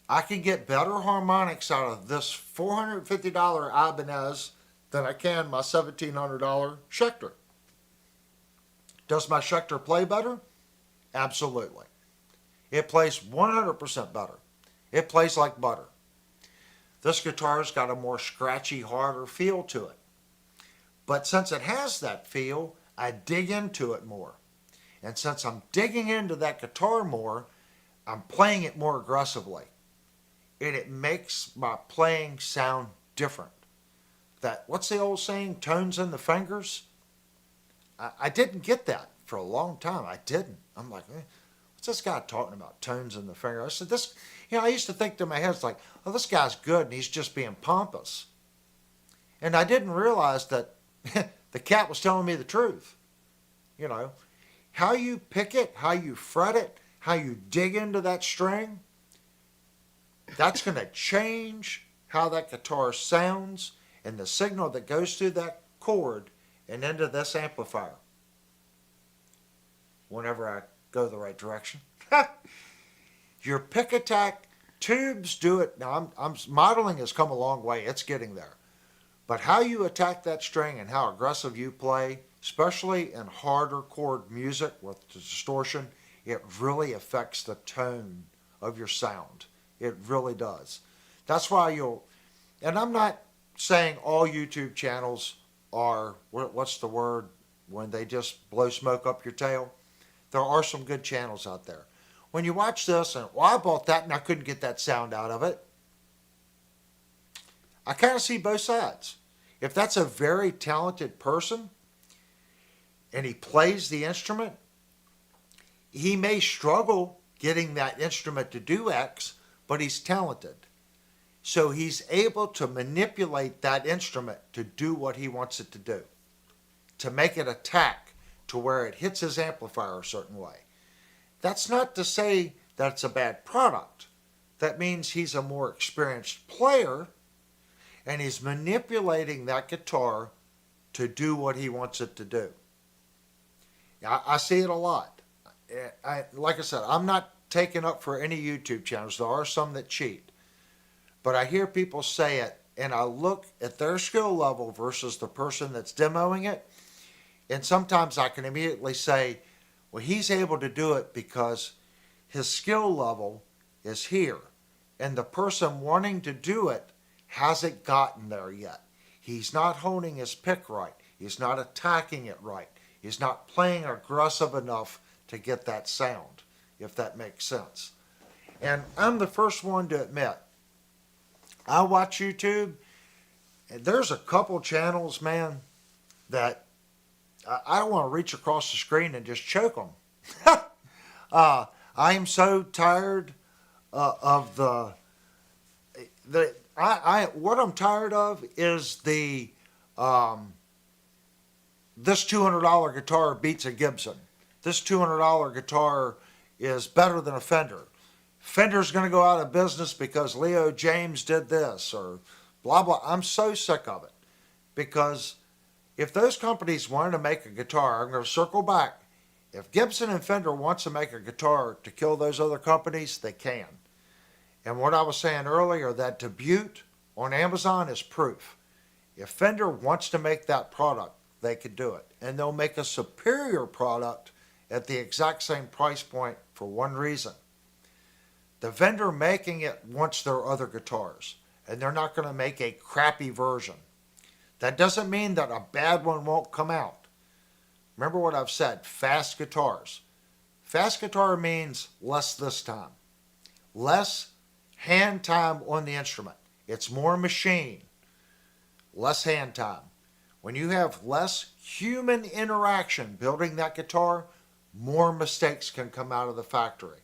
I can get better harmonics out of this $450 Ibanez than I can my $1,700 Schecter. Does my Schecter play better? Absolutely. It plays 100% better. It plays like butter. This guitar's got a more scratchy, harder feel to it. But since it has that feel, I dig into it more. And since I'm digging into that guitar more, I'm playing it more aggressively. And it makes my playing sound different. What's the old saying, tones in the fingers? I didn't get that for a long time. I didn't. I'm like, what's this guy talking about, tones in the finger? I said, I used to think to my head, it's like, oh, this guy's good and he's just being pompous. And I didn't realize that the cat was telling me the truth. How you pick it, how you fret it, how you dig into that string, that's going to change how that guitar sounds and the signal that goes through that cord and into this amplifier. Whenever I go the right direction. Your pick attack tubes do it. Now, modeling has come a long way. It's getting there. But how you attack that string and how aggressive you play, especially in harder chord music with the distortion, it really affects the tone of your sound. It really does. That's why and I'm not saying all YouTube channels are, what's the word, when they just blow smoke up your tail. There are some good channels out there. When you watch this and, well, I bought that and I couldn't get that sound out of it. I kind of see both sides. If that's a very talented person and he plays the instrument, he may struggle getting that instrument to do X, but he's talented. So he's able to manipulate that instrument to do what he wants it to do, to make it attack to where it hits his amplifier a certain way. That's not to say that it's a bad product. That means he's a more experienced player and he's manipulating that guitar to do what he wants it to do. I see it a lot. Like I said, I'm not taking up for any YouTube channels. There are some that cheat. But I hear people say it, and I look at their skill level versus the person that's demoing it, and sometimes I can immediately say, well, he's able to do it because his skill level is here, and the person wanting to do it hasn't gotten there yet. He's not honing his pick right. He's not attacking it right. He's not playing aggressive enough to get that sound, if that makes sense. And I'm the first one to admit, I watch YouTube, and there's a couple channels, man, that I don't want to reach across the screen and just choke them. I am so tired of what I'm tired of is this $200 guitar beats a Gibson. This $200 guitar is better than a Fender. Fender's going to go out of business because Leo James did this, or blah, blah. I'm so sick of it. Because if those companies wanted to make a guitar, I'm going to circle back. If Gibson and Fender wants to make a guitar to kill those other companies, they can. And what I was saying earlier, that Dubutte on Amazon is proof. If Fender wants to make that product, they could do it. And they'll make a superior product at the exact same price point for one reason. The vendor making it wants their other guitars, and they're not going to make a crappy version. That doesn't mean that a bad one won't come out. Remember what I've said, fast guitars. Fast guitar means less this time. Less hand time on the instrument. It's more machine. Less hand time. When you have less human interaction building that guitar, more mistakes can come out of the factory.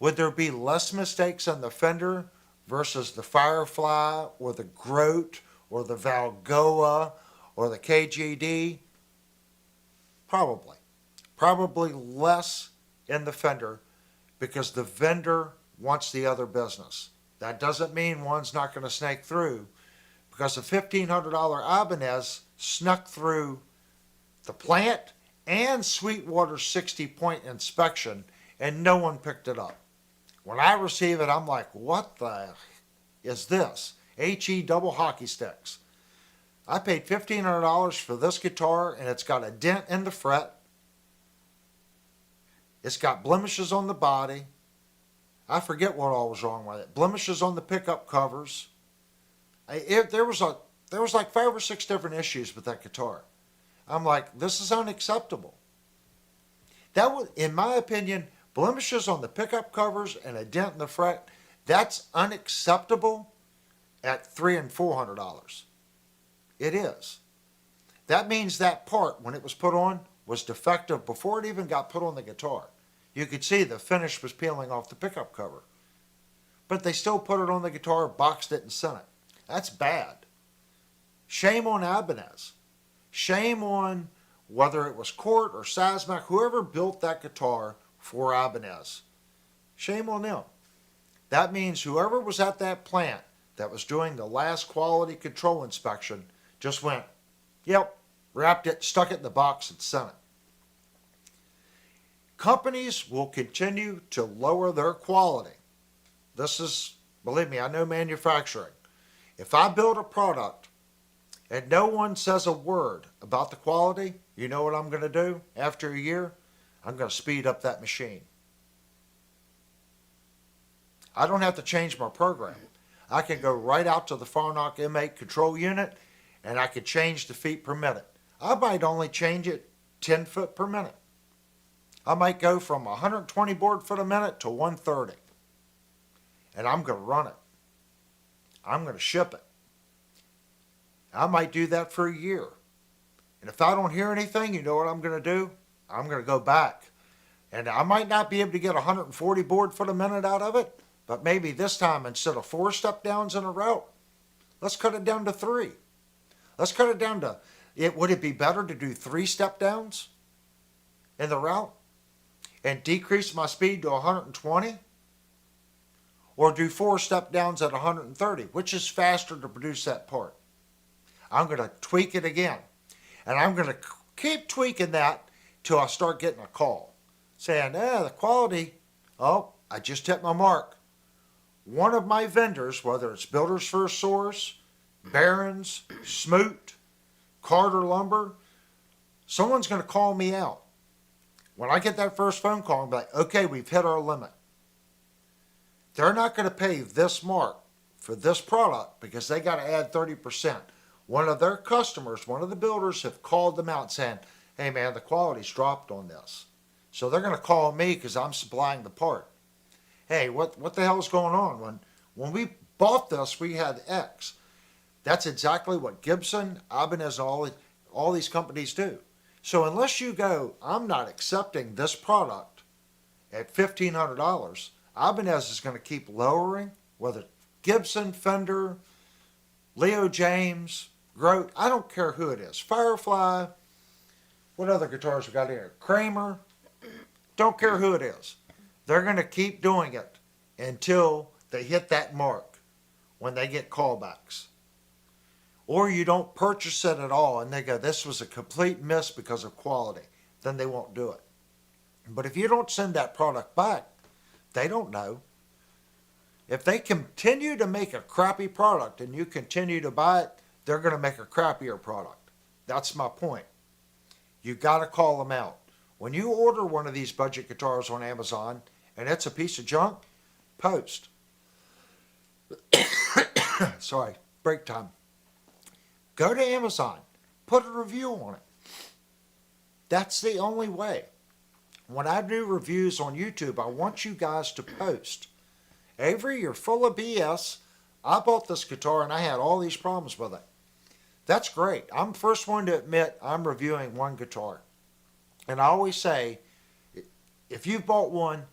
Would there be less mistakes on the Fender versus the Firefly or the Grote or the Valgoa or the KGD? Probably. Probably less in the Fender because the vendor wants the other business. That doesn't mean one's not going to snake through, because the $1,500 Ibanez snuck through the plant and Sweetwater's 60-point inspection, and no one picked it up. When I receive it, I'm like, what the is this? HE double hockey sticks. I paid $1,500 for this guitar, and it's got a dent in the fret. It's got blemishes on the body. I forget what all was wrong with it. Blemishes on the pickup covers. There was like 5 or 6 different issues with that guitar. I'm like, this is unacceptable. That was, in my opinion, blemishes on the pickup covers and a dent in the fret, that's unacceptable at $300 and $400. It is. That means that part, when it was put on, was defective before it even got put on the guitar. You could see the finish was peeling off the pickup cover. But they still put it on the guitar, boxed it, and sent it. That's bad. Shame on Ibanez. Shame on whether it was Cort or Sazmak, whoever built that guitar for Ibanez. Shame on them. That means whoever was at that plant that was doing the last quality control inspection just went, yep, wrapped it, stuck it in the box, and sent it. Companies will continue to lower their quality. This is, believe me, I know manufacturing. If I build a product and no one says a word about the quality, you know what I'm going to do after a year? I'm going to speed up that machine. I don't have to change my program. I can go right out to the Farnock M8 control unit and I can change the feet per minute. I might only change it 10 foot per minute. I might go from 120 board foot a minute to 130. And I'm going to run it. I'm going to ship it. I might do that for a year. And if I don't hear anything, you know what I'm going to do? I'm going to go back. And I might not be able to get 140 board foot a minute out of it, but maybe this time instead of 4 step downs in a route, let's cut it down to 3. Let's cut it down to, would it be better to do 3 step downs in the route and decrease my speed to 120? Or do 4 step downs at 130, which is faster to produce that part? I'm going to tweak it again. And I'm going to keep tweaking that till I start getting a call saying, the quality, I just hit my mark. One of my vendors, whether it's Builders First Source, Barron's, Smoot, Carter Lumber, someone's going to call me out. When I get that first phone call, I'm like, okay, we've hit our limit. They're not going to pay this mark for this product because they got to add 30%. One of their customers, one of the builders, have called them out saying, hey man, the quality's dropped on this. So they're going to call me because I'm supplying the part. Hey, what the hell's going on? When we bought this, we had X. That's exactly what Gibson, Ibanez, all these companies do. So unless you go, I'm not accepting this product at $1,500, Ibanez is going to keep lowering, whether Gibson, Fender, Leo James, Grote, I don't care who it is. Firefly, what other guitars we got here? Kramer, don't care who it is. They're going to keep doing it until they hit that mark when they get callbacks. Or you don't purchase it at all and they go, this was a complete miss because of quality. Then they won't do it. But if you don't send that product back, they don't know. If they continue to make a crappy product and you continue to buy it, they're going to make a crappier product. That's my point. You got to call them out. When you order one of these budget guitars on Amazon and it's a piece of junk, post. Sorry, break time. Go to Amazon. Put a review on it. That's the only way. When I do reviews on YouTube, I want you guys to post. Avery, you're full of BS. I bought this guitar and I had all these problems with it. That's great. I'm the first one to admit I'm reviewing one guitar. And I always say, if you bought one,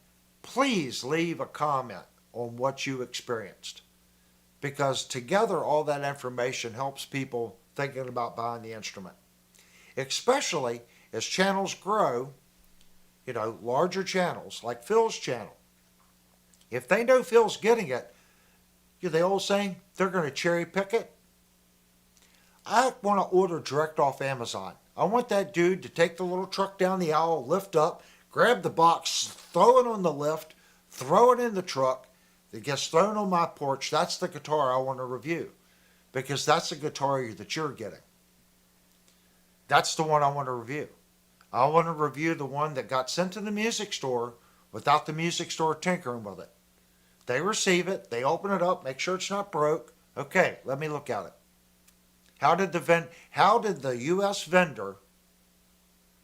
please leave a comment on what you experienced. Because together all that information helps people thinking about buying the instrument. Especially as channels grow, larger channels like Phil's channel. If they know Phil's getting it, the old saying, they're going to cherry pick it. I want to order direct off Amazon. I want that dude to take the little truck down the aisle, lift up, grab the box, throw it on the lift, throw it in the truck. It gets thrown on my porch. That's the guitar I want to review because that's the guitar that you're getting. That's the one I want to review. I want to review the one that got sent to the music store without the music store tinkering with it. They receive it, they open it up, make sure it's not broke. Okay, let me look at it. How did the U.S. vendor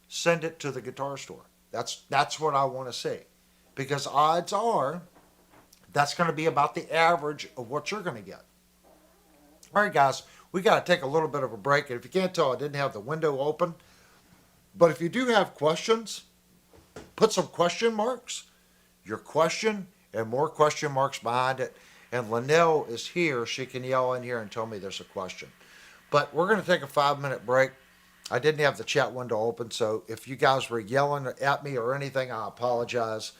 send it to the guitar store? That's what I want to see. Because odds are that's going to be about the average of what you're going to get. All right, guys, we got to take a little bit of a break. And if you can't tell, I didn't have the window open. But if you do have questions, put some question marks, your question, and more question marks behind it. And Linnell is here. She can yell in here and tell me there's a question. But we're going to take a 5-minute break. I didn't have the chat window open, so if you guys were yelling at me or anything, I apologize.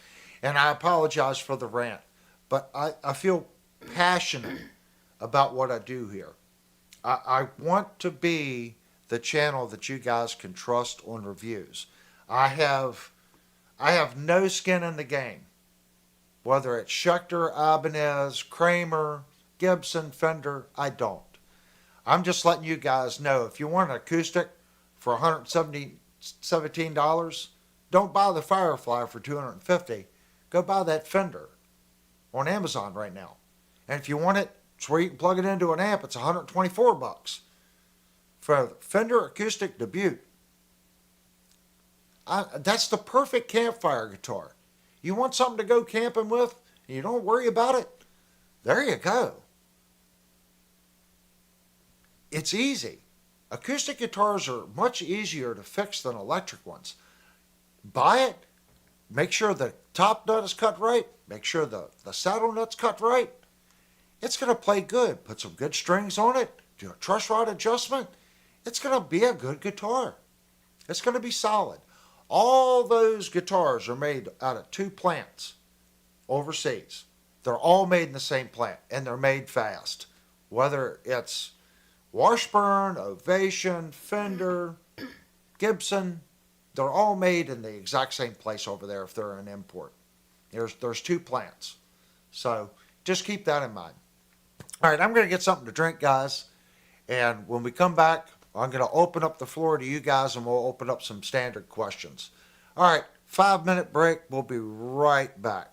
And I apologize for the rant. But I feel passionate about what I do here. I want to be the channel that you guys can trust on reviews. I have no skin in the game. Whether it's Schecter, Ibanez, Kramer, Gibson, Fender, I don't. I'm just letting you guys know, if you want an acoustic for $117, don't buy the Firefly for $250. Go buy that Fender on Amazon right now. And if you want it, it's where you can plug it into an amp. It's $124 for the Fender Acoustic Debut. That's the perfect campfire guitar. You want something to go camping with, and you don't worry about it? There you go. It's easy. Acoustic guitars are much easier to fix than electric ones. Buy it, make sure the top nut is cut right, make sure the saddle nut's cut right. It's going to play good. Put some good strings on it, do a truss rod adjustment. It's going to be a good guitar. It's going to be solid. All those guitars are made out of 2 plants overseas. They're all made in the same plant, and they're made fast. Whether it's Washburn, Ovation, Fender, Gibson, they're all made in the exact same place over there if they're an import. There's 2 plants. So just keep that in mind. All right, I'm going to get something to drink, guys. And when we come back, I'm going to open up the floor to you guys, and we'll open up some standard questions. All right, 5-minute break. We'll be right back.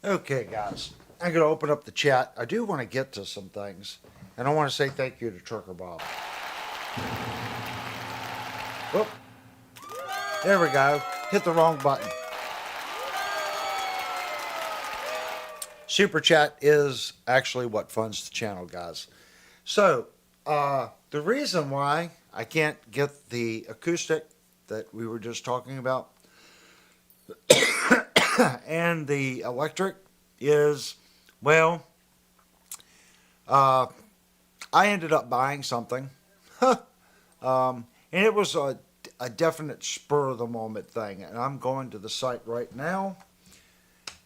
Okay, guys, I'm going to open up the chat. I do want to get to some things, and I want to say thank you to Trucker Bob. Whoop. There we go. Hit the wrong button. Super Chat is actually what funds the channel, guys. So, the reason why I can't get the acoustic that we were just talking about and the electric is, well, I ended up buying something. And it was a definite spur of the moment thing. And I'm going to the site right now.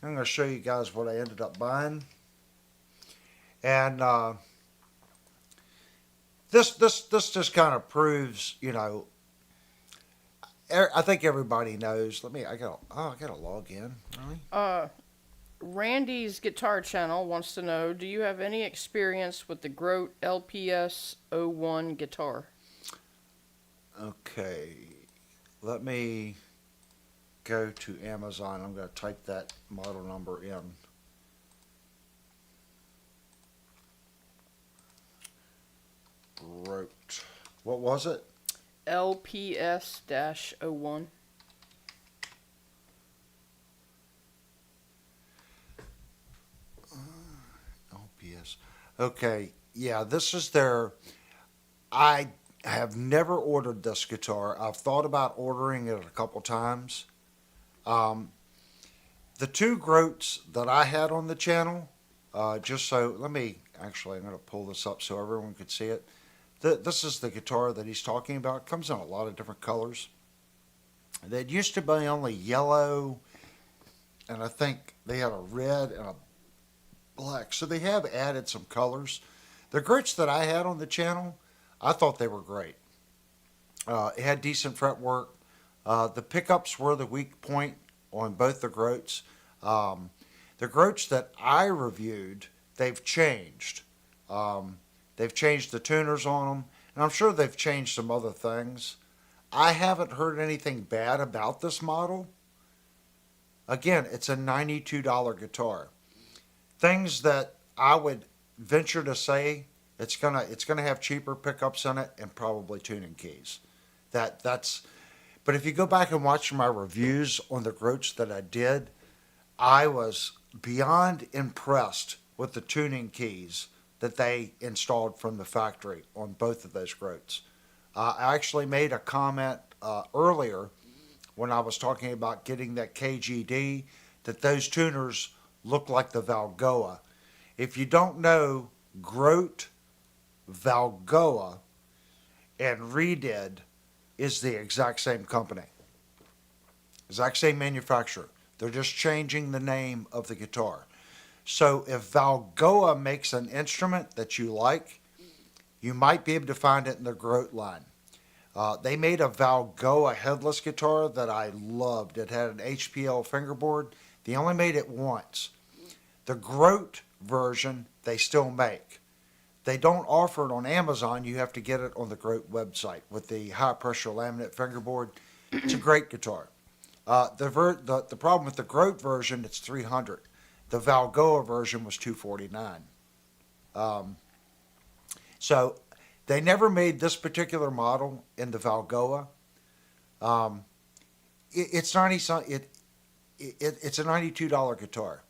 I'm going to show you guys what I ended up buying. And this just kind of proves, you know, I think everybody knows. I gotta log in. Really? Randy's Guitar Channel wants to know, do you have any experience with the Grote LPS 01 guitar? Okay, let me go to Amazon. I'm going to type that model number in. Grote. What was it? LPS-01. LPS. Okay, yeah, this is their. I have never ordered this guitar. I've thought about ordering it a couple times. The two Grotes that I had on the channel, I'm going to pull this up so everyone could see it. This is the guitar that he's talking about. It comes in a lot of different colors. It used to be only yellow, and I think they had a red and a black. So they have added some colors. The Grotes that I had on the channel, I thought they were great. It had decent fretwork. The pickups were the weak point on both the Grotes. The Grotes that I reviewed, they've changed. They've changed the tuners on them, and I'm sure they've changed some other things. I haven't heard anything bad about this model. Again, it's a $92 guitar. Things that I would venture to say it's gonna have cheaper pickups in it and probably tuning keys. But if you go back and watch my reviews on the Grotes that I did, I was beyond impressed with the tuning keys that they installed from the factory on both of those Grotes. I actually made a comment earlier when I was talking about getting that KGD that those tuners look like the Valgoa. If you don't know, Grote, Valgoa, and Redid is the exact same company. Exact same manufacturer. They're just changing the name of the guitar. So if Valgoa makes an instrument that you like, you might be able to find it in the Grote line. They made a Valgoa headless guitar that I loved. It had an HPL fingerboard. They only made it once. The Grote version they still make. They don't offer it on Amazon. You have to get it on the Grote website with the high pressure laminate fingerboard. It's a great guitar. The problem with the Grote version, it's $300. The Valgoa version was $249. So they never made this particular model in the Valgoa. It's a $92 guitar.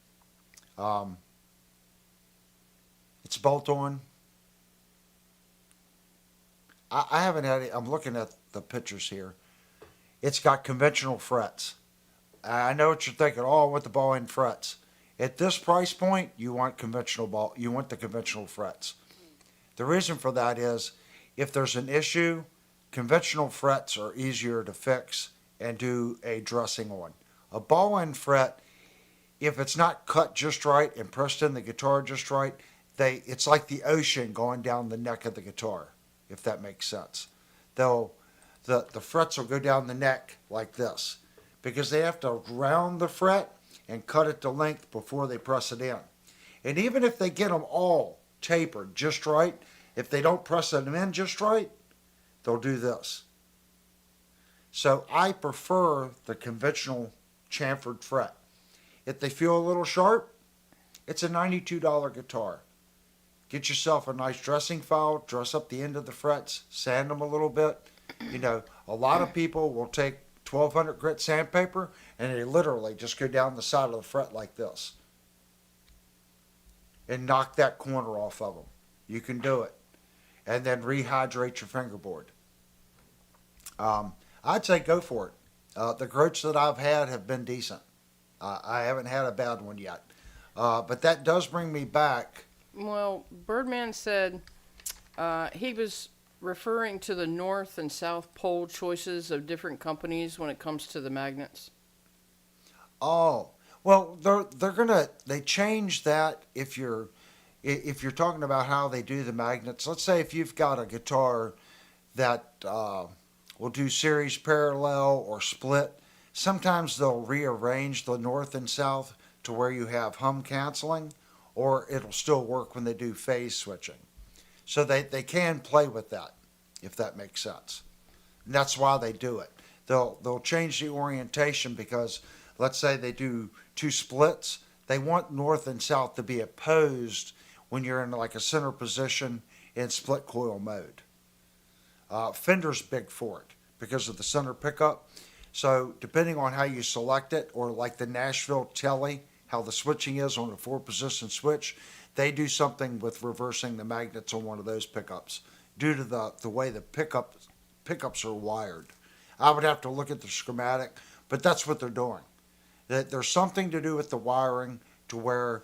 It's bolt on. I haven't had it. I'm looking at the pictures here. It's got conventional frets. I know what you're thinking. Oh, I want the ball end frets. At this price point, you want conventional ball. You want the conventional frets. The reason for that is, if there's an issue, conventional frets are easier to fix and do a dressing on. A ball end fret, if it's not cut just right and pressed in the guitar just right, it's like the ocean going down the neck of the guitar, if that makes sense. The frets will go down the neck like this because they have to round the fret and cut it to length before they press it in. And even if they get them all tapered just right, if they don't press them in just right, they'll do this. So I prefer the conventional chamfered fret. If they feel a little sharp, It's a $92 guitar. Get yourself a nice dressing file, dress up the end of the frets, sand them a little bit. You know, a lot of people will take 1200 grit sandpaper and they literally just go down the side of the fret like this and knock that corner off of them. You can do it. And then rehydrate your fingerboard. I'd say go for it. The groats that I've had have been decent. I haven't had a bad one yet. But that does bring me back. Well, Birdman said he was referring to the North and South Pole choices of different companies when it comes to the magnets. Oh, well, they change that if you're talking about how they do the magnets. Let's say if you've got a guitar that will do series parallel or split, sometimes they'll rearrange the North and South to where you have hum canceling, or it'll still work when they do phase switching. So they can play with that, if that makes sense. And that's why they do it. They'll change the orientation because let's say they do two splits. They want North and South to be opposed when you're in like a center position in split coil mode. Fender's big for it because of the center pickup. So depending on how you select it, or like the Nashville Telly, how the switching is on a 4-position switch, they do something with reversing the magnets on one of those pickups due to the way the pickups are wired. I would have to look at the schematic, but that's what they're doing. There's something to do with the wiring to where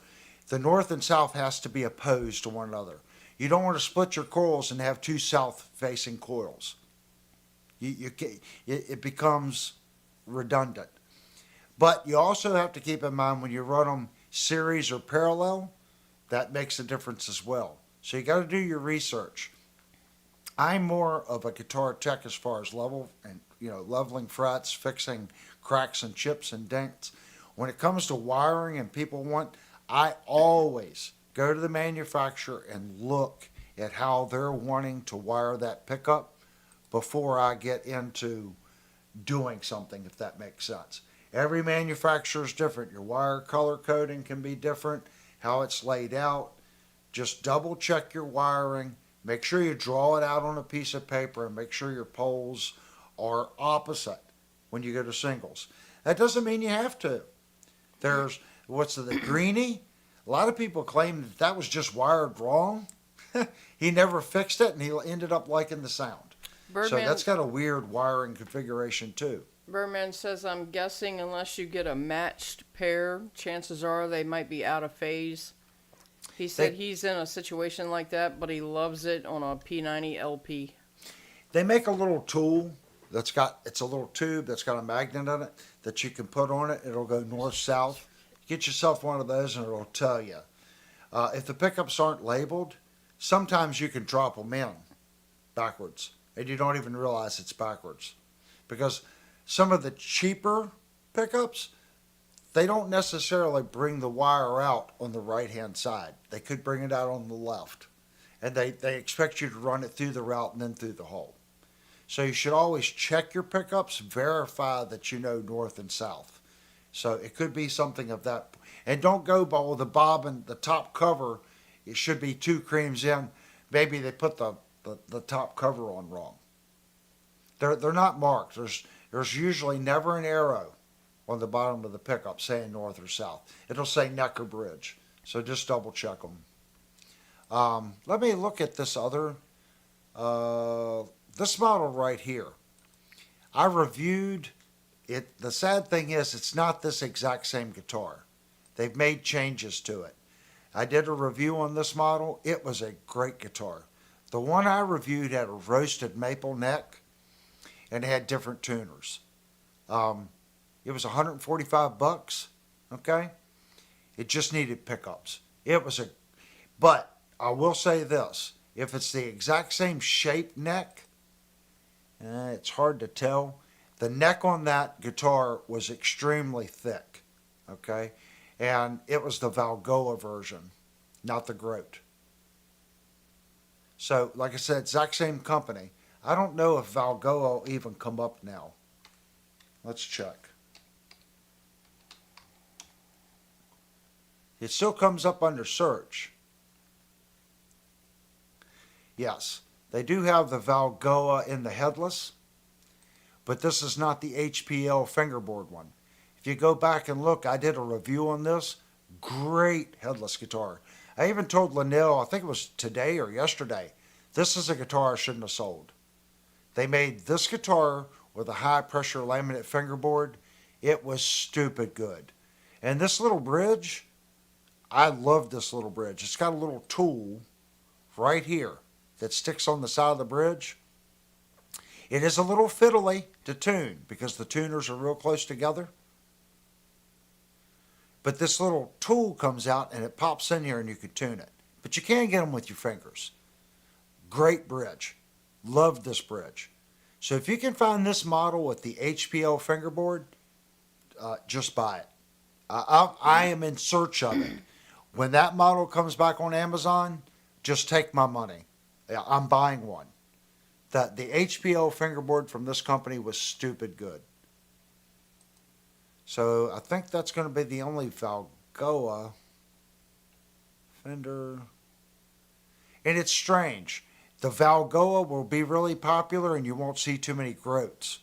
the North and South has to be opposed to one another. You don't want to split your coils and have two south-facing coils. It becomes redundant. But you also have to keep in mind when you run them series or parallel, that makes a difference as well. So you got to do your research. I'm more of a guitar tech as far as leveling frets, fixing cracks and chips and dents. When it comes to wiring and people want, I always go to the manufacturer and look at how they're wanting to wire that pickup before I get into doing something, if that makes sense. Every manufacturer is different. Your wire color coding can be different, how it's laid out. Just double check your wiring. Make sure you draw it out on a piece of paper and make sure your poles are opposite when you go to singles. That doesn't mean you have to. There's, the greenie? A lot of people claim that was just wired wrong. He never fixed it and he ended up liking the sound. Birdman, So that's got a weird wiring configuration too. Birdman says, I'm guessing unless you get a matched pair, chances are they might be out of phase. He said he's in a situation like that, but he loves it on a P90 LP. They make a little tool it's a little tube that's got a magnet on it that you can put on it. It'll go north-south. Get yourself one of those and it'll tell you. If the pickups aren't labeled, sometimes you can drop them in backwards and you don't even realize it's backwards. Because some of the cheaper pickups, they don't necessarily bring the wire out on the right-hand side. They could bring it out on the left. And they expect you to run it through the route and then through the hole. So you should always check your pickups, verify that you know north and south. So it could be something of that. And don't go by the bobbin, the top cover, it should be 2 creams in. Maybe they put the top cover on wrong. They're not marked. There's usually never an arrow on the bottom of the pickup saying north or south. It'll say neck or bridge. So just double check them. Let me look at this other, this model right here. I reviewed it. The sad thing is it's not this exact same guitar. They've made changes to it. I did a review on this model. It was a great guitar. The one I reviewed had a roasted maple neck and it had different tuners. It was $145, okay? It just needed pickups. But I will say this, if it's the exact same shape neck, it's hard to tell. The neck on that guitar was extremely thick, okay? And it was the Valgoa version, not the Groat. So, like I said, exact same company. I don't know if Valgoa will even come up now. Let's check. It still comes up under search. Yes, they do have the Valgoa in the headless, but this is not the HPL fingerboard one. If you go back and look, I did a review on this. Great headless guitar. I even told Linnell, I think it was today or yesterday, this is a guitar I shouldn't have sold. They made this guitar with a high pressure laminate fingerboard. It was stupid good. And this little bridge, I love this little bridge. It's got a little tool right here that sticks on the side of the bridge. It is a little fiddly to tune because the tuners are real close together. But this little tool comes out and it pops in here and you can tune it. But you can get them with your fingers. Great bridge. Love this bridge. So if you can find this model with the HPL fingerboard, just buy it. I am in search of it. When that model comes back on Amazon, just take my money. I'm buying one. The HPL fingerboard from this company was stupid good. So I think that's going to be the only Valgoa Fender. And it's strange. The Valgoa will be really popular and you won't see too many groats.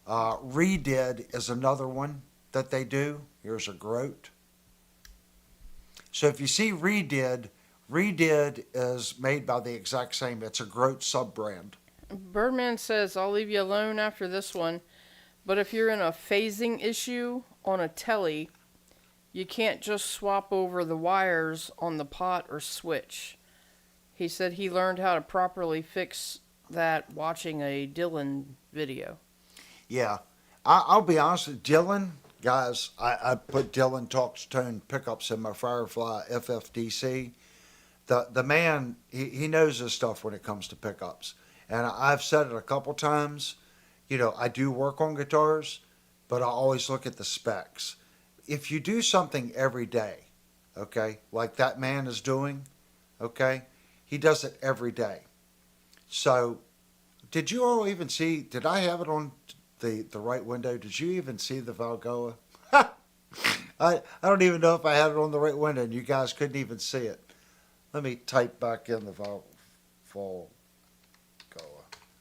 Redid is another one that they do. Here's a groat. So if you see Redid, Redid is made by the exact same. It's a groat sub-brand. Birdman says, I'll leave you alone after this one, but if you're in a phasing issue on a telly, you can't just swap over the wires on the pot or switch. He said he learned how to properly fix that watching a Dylan video. Yeah, I'll be honest with Dylan. Guys, I put Dylan Talks Tone pickups in my Firefly FFDC. The man, he knows his stuff when it comes to pickups. And I've said it a couple times, you know, I do work on guitars, but I always look at the specs. If you do something every day, okay, like that man is doing, okay, he does it every day. So, did you all even see, did I have it on the right window? Did you even see the Valgoa? I don't even know if I had it on the right window and you guys couldn't even see it. Let me type back in the Valgoa.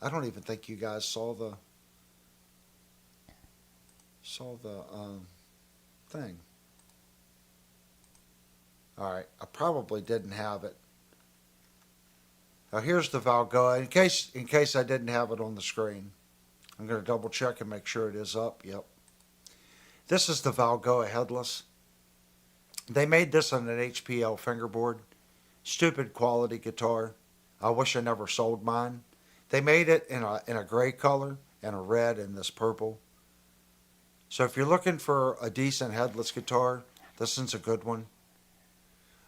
I don't even think you guys saw the thing. All right, I probably didn't have it. Now here's the Valgoa. In case I didn't have it on the screen, I'm going to double check and make sure it is up. Yep. This is the Valgoa headless. They made this on an HPL fingerboard. Stupid quality guitar. I wish I never sold mine. They made it in a gray color and a red and this purple. So if you're looking for a decent headless guitar, this one's a good one.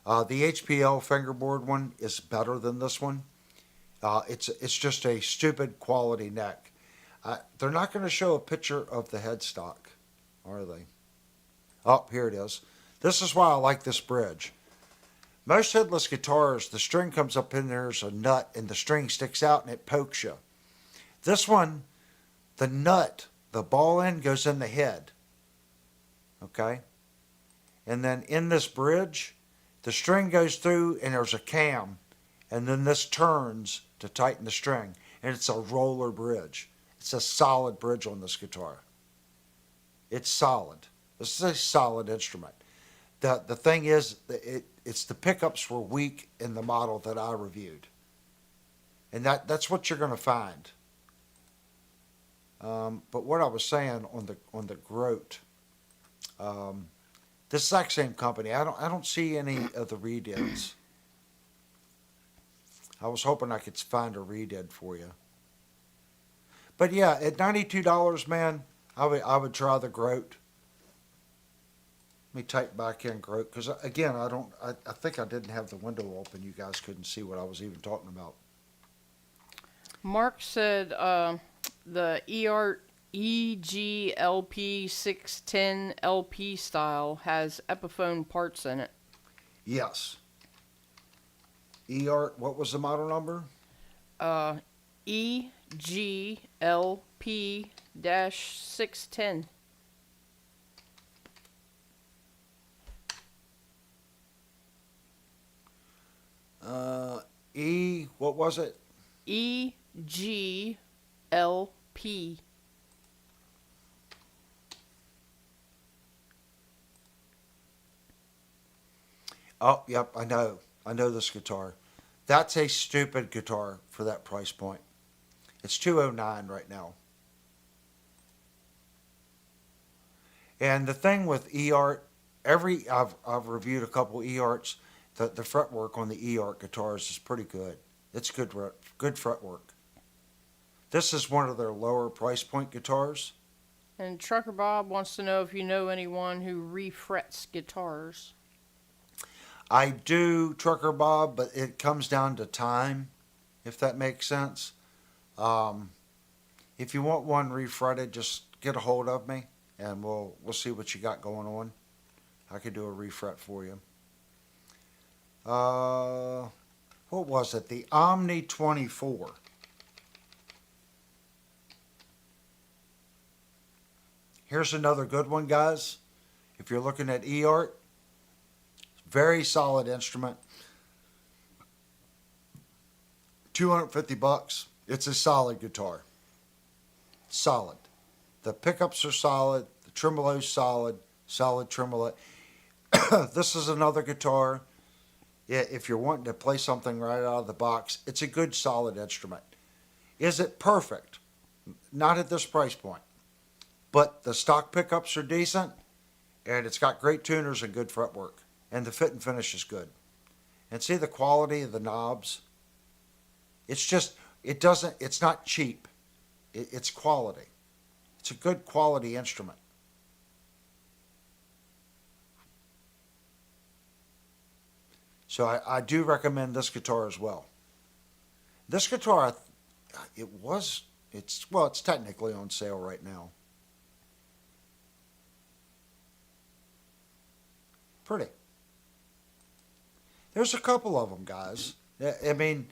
The HPL fingerboard one is better than this one. It's just a stupid quality neck. They're not going to show a picture of the headstock, are they? Oh, here it is. This is why I like this bridge. Most headless guitars, the string comes up in there as a nut and the string sticks out and it pokes you. This one, the nut, the ball end goes in the head. Okay? And then in this bridge, the string goes through and there's a cam. And then this turns to tighten the string. And it's a roller bridge. It's a solid bridge on this guitar. It's solid. This is a solid instrument. The thing is, it's the pickups were weak in the model that I reviewed. And that's what you're going to find. But what I was saying on the Groat, this exact same company, I don't see any of the redins. I was hoping I could find a redid for you. But yeah, at $92, man, I would try the Groat. Let me type back in Groat because again, I think I didn't have the window open. You guys couldn't see what I was even talking about. Mark said the EGLP 610 LP style has Epiphone parts in it. Yes. What was the model number? EGLP-610. What was it? EGLP. Oh, yep, I know. I know this guitar. That's a stupid guitar for that price point. It's $209 right now. And the thing with E-Art, I've reviewed a couple E-Arts. The fretwork on the E-Art guitars is pretty good. It's good fretwork. This is one of their lower price point guitars. And Trucker Bob wants to know if you know anyone who refrets guitars. I do, Trucker Bob, but it comes down to time, if that makes sense. If you want one refretted, just get a hold of me, and we'll see what you got going on. I could do a refret for you. What was it? The Omni 24. Here's another good one, guys. If you're looking at E-Art, very solid instrument. $250. It's a solid guitar. Solid. The pickups are solid. The tremolo's solid. Solid tremolo. This is another guitar. Yeah, if you're wanting to play something right out of the box, it's a good solid instrument. Is it perfect? Not at this price point. But the stock pickups are decent, and it's got great tuners and good fretwork. And the fit and finish is good. And see the quality of the knobs? It's not cheap. It's quality. It's a good quality instrument. So I do recommend this guitar as well. This guitar, it's technically on sale right now. Pretty. There's a couple of them, guys. I mean,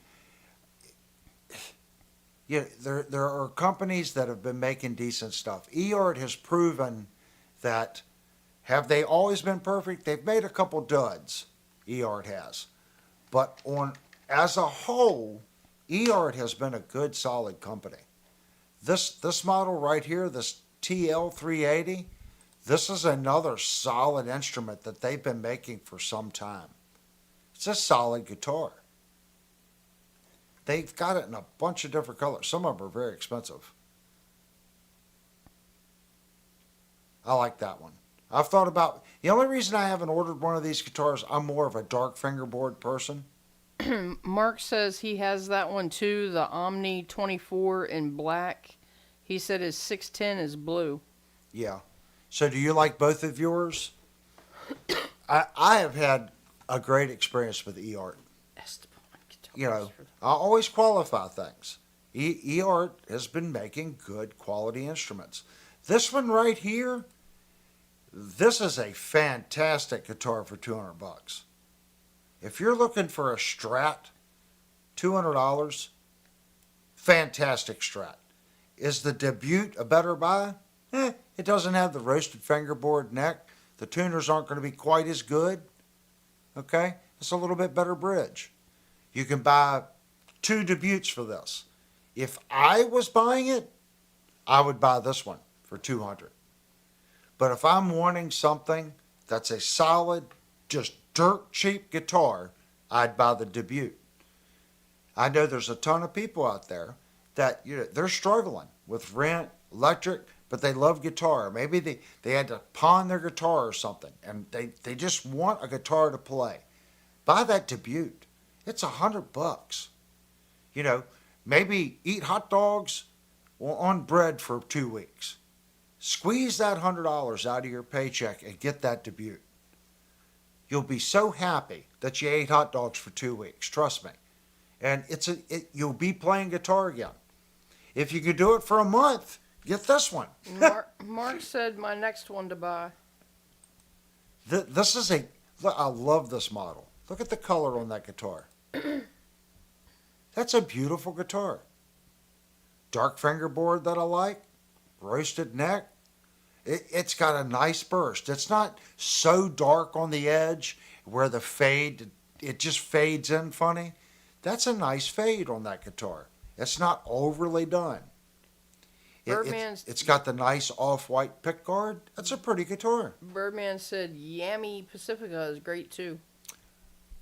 yeah, there are companies that have been making decent stuff. E-Art has proven that. Have they always been perfect? They've made a couple duds. E-Art has, but as a whole, E-Art has been a good, solid company. This model right here, this TL380, this is another solid instrument that they've been making for some time. It's a solid guitar. They've got it in a bunch of different colors. Some of them are very expensive. I like that one. I've thought about, the only reason I haven't ordered one of these guitars, I'm more of a dark fingerboard person. Mark says he has that one too, the Omni 24 in black. He said his 610 is blue. Yeah. So do you like both of yours? I have had a great experience with E-Art. You know, I always qualify things. E-Art has been making good quality instruments. This one right here, this is a fantastic guitar for $200. If you're looking for a Strat, $200, fantastic Strat. Is the Debut a better buy? It doesn't have the roasted fingerboard neck. The tuners aren't going to be quite as good. Okay? It's a little bit better bridge. You can buy 2 Debuts for this. If I was buying it, I would buy this one for $200. But if I'm wanting something that's a solid, just dirt cheap guitar, I'd buy the Debut. I know there's a ton of people out there that they're struggling with rent, electric, but they love guitar. Maybe they had to pawn their guitar or something, and they just want a guitar to play. Buy that Debut. It's $100. Maybe eat hot dogs on bread for 2 weeks. Squeeze that $100 out of your paycheck and get that Debut. You'll be so happy that you ate hot dogs for 2 weeks. Trust me. And you'll be playing guitar again. If you could do it for a month, get this one. Mark said my next one to buy. I love this model. Look at the color on that guitar. That's a beautiful guitar. Dark fingerboard that I like. Roasted neck. It's got a nice burst. It's not so dark on the edge where the fade it just fades in funny. That's a nice fade on that guitar. It's not overly done. It's got the nice off-white pickguard. That's a pretty guitar. Birdman said Yami Pacifica is great too.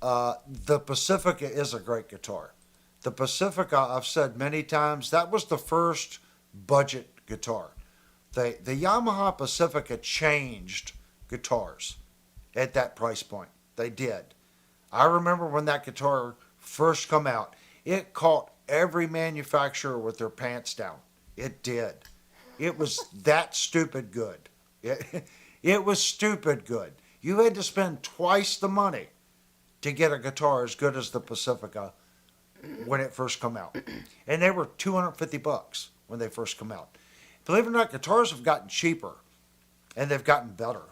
The Pacifica is a great guitar. The Pacifica, I've said many times, that was the first budget guitar. The Yamaha Pacifica changed guitars at that price point. They did. I remember when that guitar first come out, it caught every manufacturer with their pants down. It did. It was that stupid good. It was stupid good. You had to spend twice the money to get a guitar as good as the Pacifica when it first come out. And they were $250 when they first come out. Believe it or not, guitars have gotten cheaper and they've gotten better.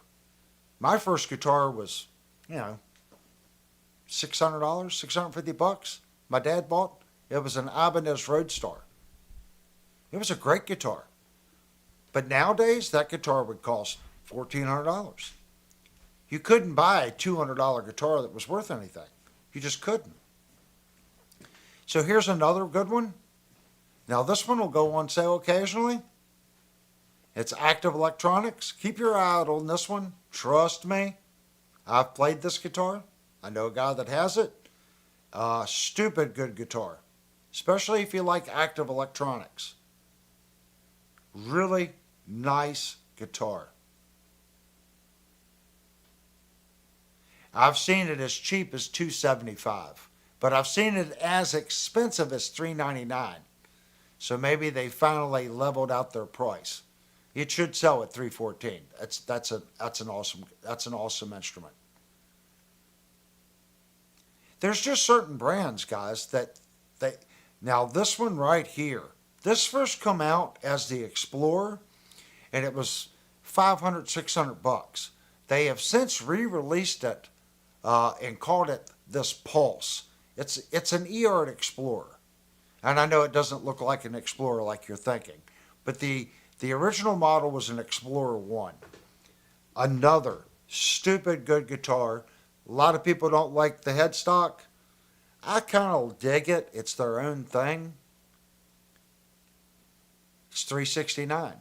My first guitar was, $600, $650. My dad bought. It was an Ibanez Roadstar. It was a great guitar. But nowadays, that guitar would cost $1,400. You couldn't buy a $200 guitar that was worth anything. You just couldn't. So here's another good one. Now this one will go on sale occasionally. It's Active Electronics. Keep your eye out on this one. Trust me. I've played this guitar. I know a guy that has it. Stupid good guitar. Especially if you like Active Electronics. Really nice guitar. I've seen it as cheap as $275, but I've seen it as expensive as $399. So maybe they finally leveled out their price. It should sell at $314. That's an awesome instrument. There's just certain brands, guys, that now this one right here. This first come out as the Explorer, and it was $500, $600. They have since re-released it and called it this Pulse. It's an eArt Explorer, and I know it doesn't look like an Explorer like you're thinking, but the original model was an Explorer 1. Another stupid good guitar. A lot of people don't like the headstock. I kind of dig it. It's their own thing. It's $369.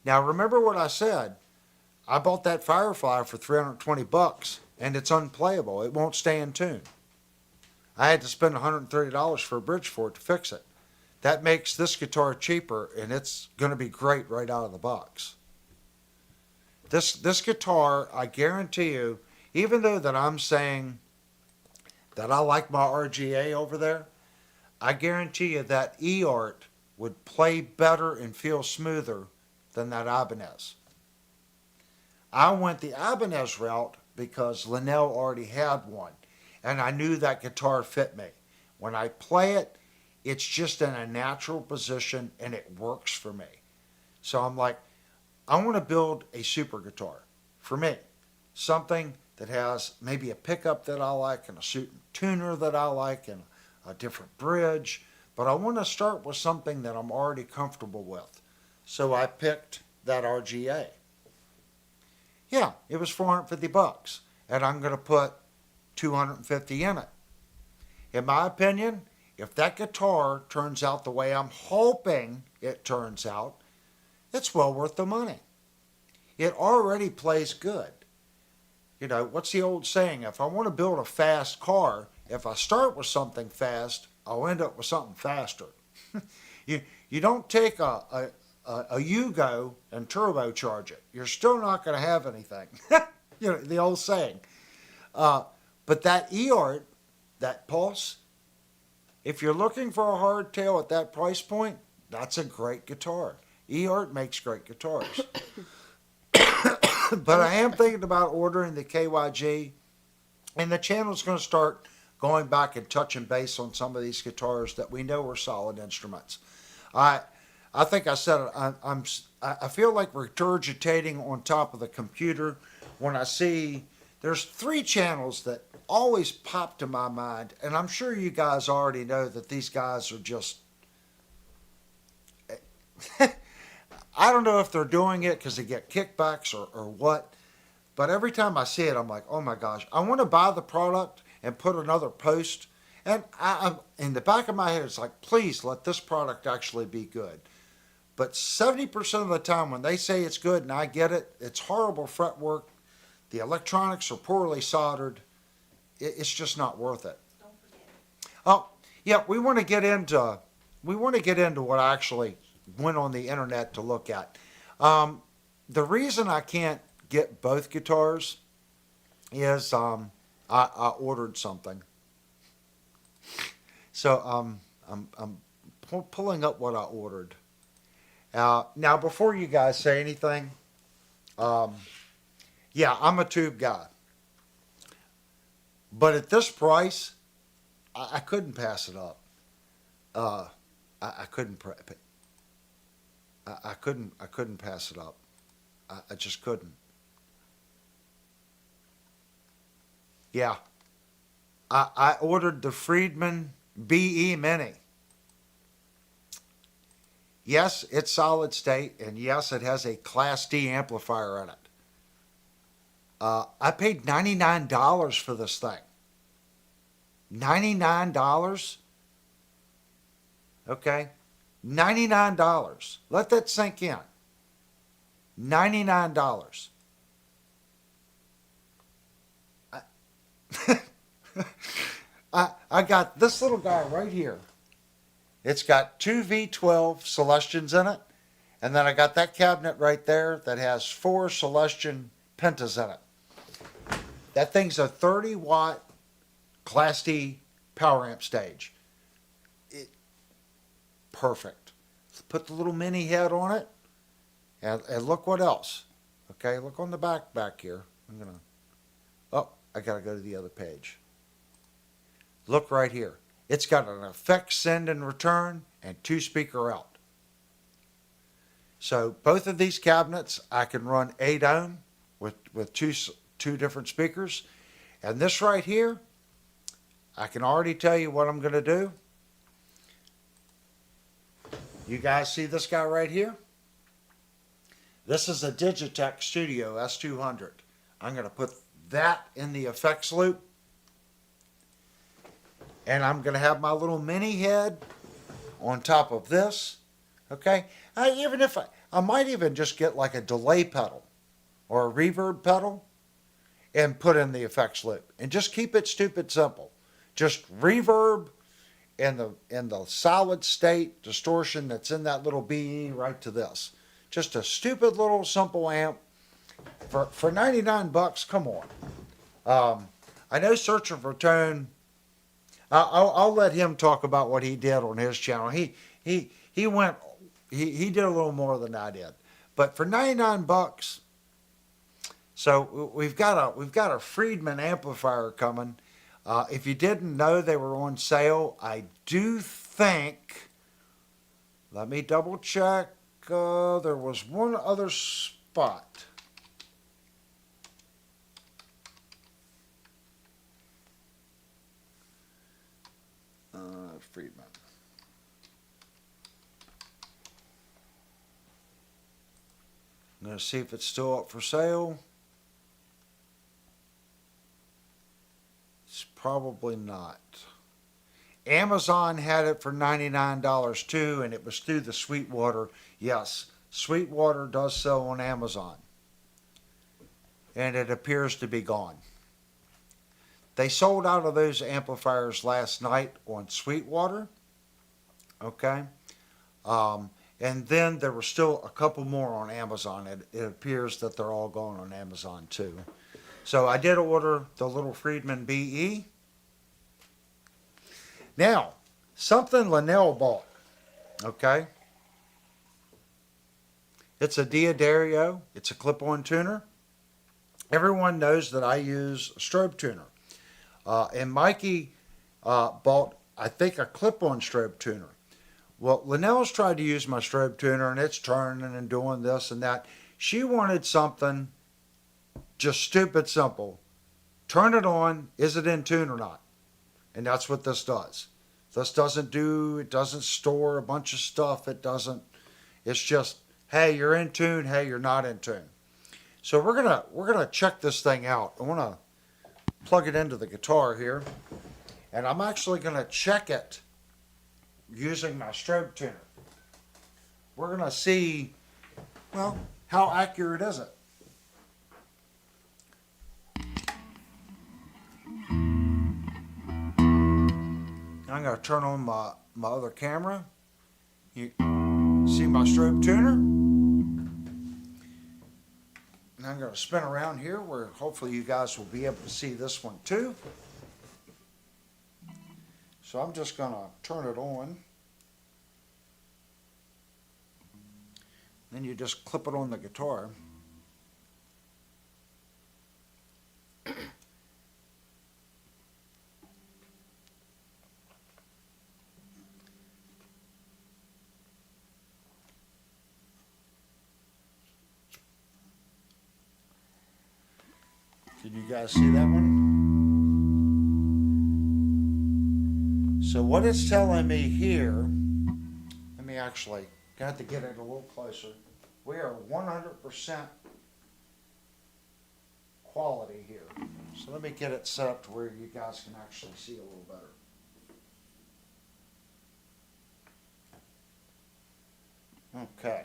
Now remember what I said. I bought that Firefly for $320 and it's unplayable. It won't stay in tune. I had to spend $130 for a bridge for it to fix it. That makes this guitar cheaper and it's going to be great right out of the box. This guitar, I guarantee you, even though that I'm saying that I like my RGA over there, I guarantee you that eArt would play better and feel smoother than that Ibanez. I went the Ibanez route because Linnell already had one, and I knew that guitar fit me. When I play it, it's just in a natural position, and it works for me. So I'm like, I want to build a super guitar for me. Something that has maybe a pickup that I like, and a tuner that I like, and a different bridge. But I want to start with something that I'm already comfortable with. So I picked that RGA. Yeah, it was $450, and I'm going to put $250 in it. In my opinion, if that guitar turns out the way I'm hoping it turns out, it's well worth the money. It already plays good. You know, what's the old saying? If I want to build a fast car, if I start with something fast, I'll end up with something faster. You don't take a Yugo and turbocharge it. You're still not going to have anything. You know, the old saying. But that eArt, that Pulse, if you're looking for a hardtail at that price point, that's a great guitar. eArt makes great guitars. But I am thinking about ordering the KYG, and the channel's going to start going back and touching base on some of these guitars that we know are solid instruments. I think I said it. I feel like regurgitating on top of the computer when I see there's 3 channels that always pop to my mind, and I'm sure you guys already know that these guys are just I don't know if they're doing it because they get kickbacks or what, but every time I see it, I'm like, oh my gosh, I want to buy the product and put another post. And in the back of my head, it's like, please let this product actually be good. But 70% of the time when they say it's good and I get it, it's horrible fretwork. The electronics are poorly soldered. It's just not worth it. Don't forget. Oh, yeah, we want to get into what I actually went on the internet to look at. The reason I can't get both guitars is I ordered something. So I'm pulling up what I ordered. Now, before you guys say anything, yeah, I'm a tube guy. But at this price, I couldn't pass it up. I couldn't pass it up. I just couldn't. Yeah. I ordered the Friedman BE Mini. Yes, it's solid state, and yes, it has a Class D amplifier in it. I paid $99 for this thing. $99? Okay. $99. Let that sink in. $99. I got this little guy right here. It's got two V12 Celestions in it. And then I got that cabinet right there that has 4 Celestion Pentas in it. That thing's a 30-watt Class D power amp stage. Perfect. Put the little mini head on it. And look what else. Okay, look on the back here. I got to go to the other page. Look right here. It's got an effects send and return and 2 speaker out. So both of these cabinets I can run 8 ohm with two different speakers. And this right here, I can already tell you what I'm going to do. You guys see this guy right here? This is a Digitech Studio S200. I'm going to put that in the effects loop. And I'm going to have my little mini head on top of this. Okay? I might even just get like a delay pedal or a reverb pedal and put in the effects loop. And just keep it stupid simple. Just reverb and the solid state distortion that's in that little BE right to this. Just a stupid little simple amp for 99 bucks. Come on. I know Searcher for Tone. I'll let him talk about what he did on his channel. He did a little more than I did, but for 99 bucks. So we've got a Friedman amplifier coming. If you didn't know they were on sale, I do think. Let me double check. There was one other spot. Friedman. I'm going to see if it's still up for sale. It's probably not. Amazon had it for $99 too, and it was through the Sweetwater. Yes, Sweetwater does sell on Amazon. And it appears to be gone. They sold out of those amplifiers last night on Sweetwater. Okay. And then there were still a couple more on Amazon. It appears that they're all going on Amazon too. So I did order the little Friedman BE. Now, something Linnell bought. Okay. It's a D'Addario. It's a clip-on tuner. Everyone knows that I use a strobe tuner. And Mikey bought, I think, a clip-on strobe tuner. Well, Linnell's tried to use my strobe tuner, and it's turning and doing this and that. She wanted something just stupid simple. Turn it on. Is it in tune or not? And that's what this does. This it doesn't store a bunch of stuff. It's just, hey, you're in tune. Hey, you're not in tune. So we're gonna check this thing out. I want to plug it into the guitar here, and I'm actually going to check it using my strobe tuner. We're going to see, well, how accurate is it? I'm going to turn on my other camera. You see my strobe tuner? And I'm going to spin around here where hopefully you guys will be able to see this one too. So I'm just going to turn it on. Then you just clip it on the guitar. Can you guys see that one? So what it's telling me here, let me actually, got to get it a little closer. We are 100% quality here. So let me get it set up to where you guys can actually see a little better. Okay.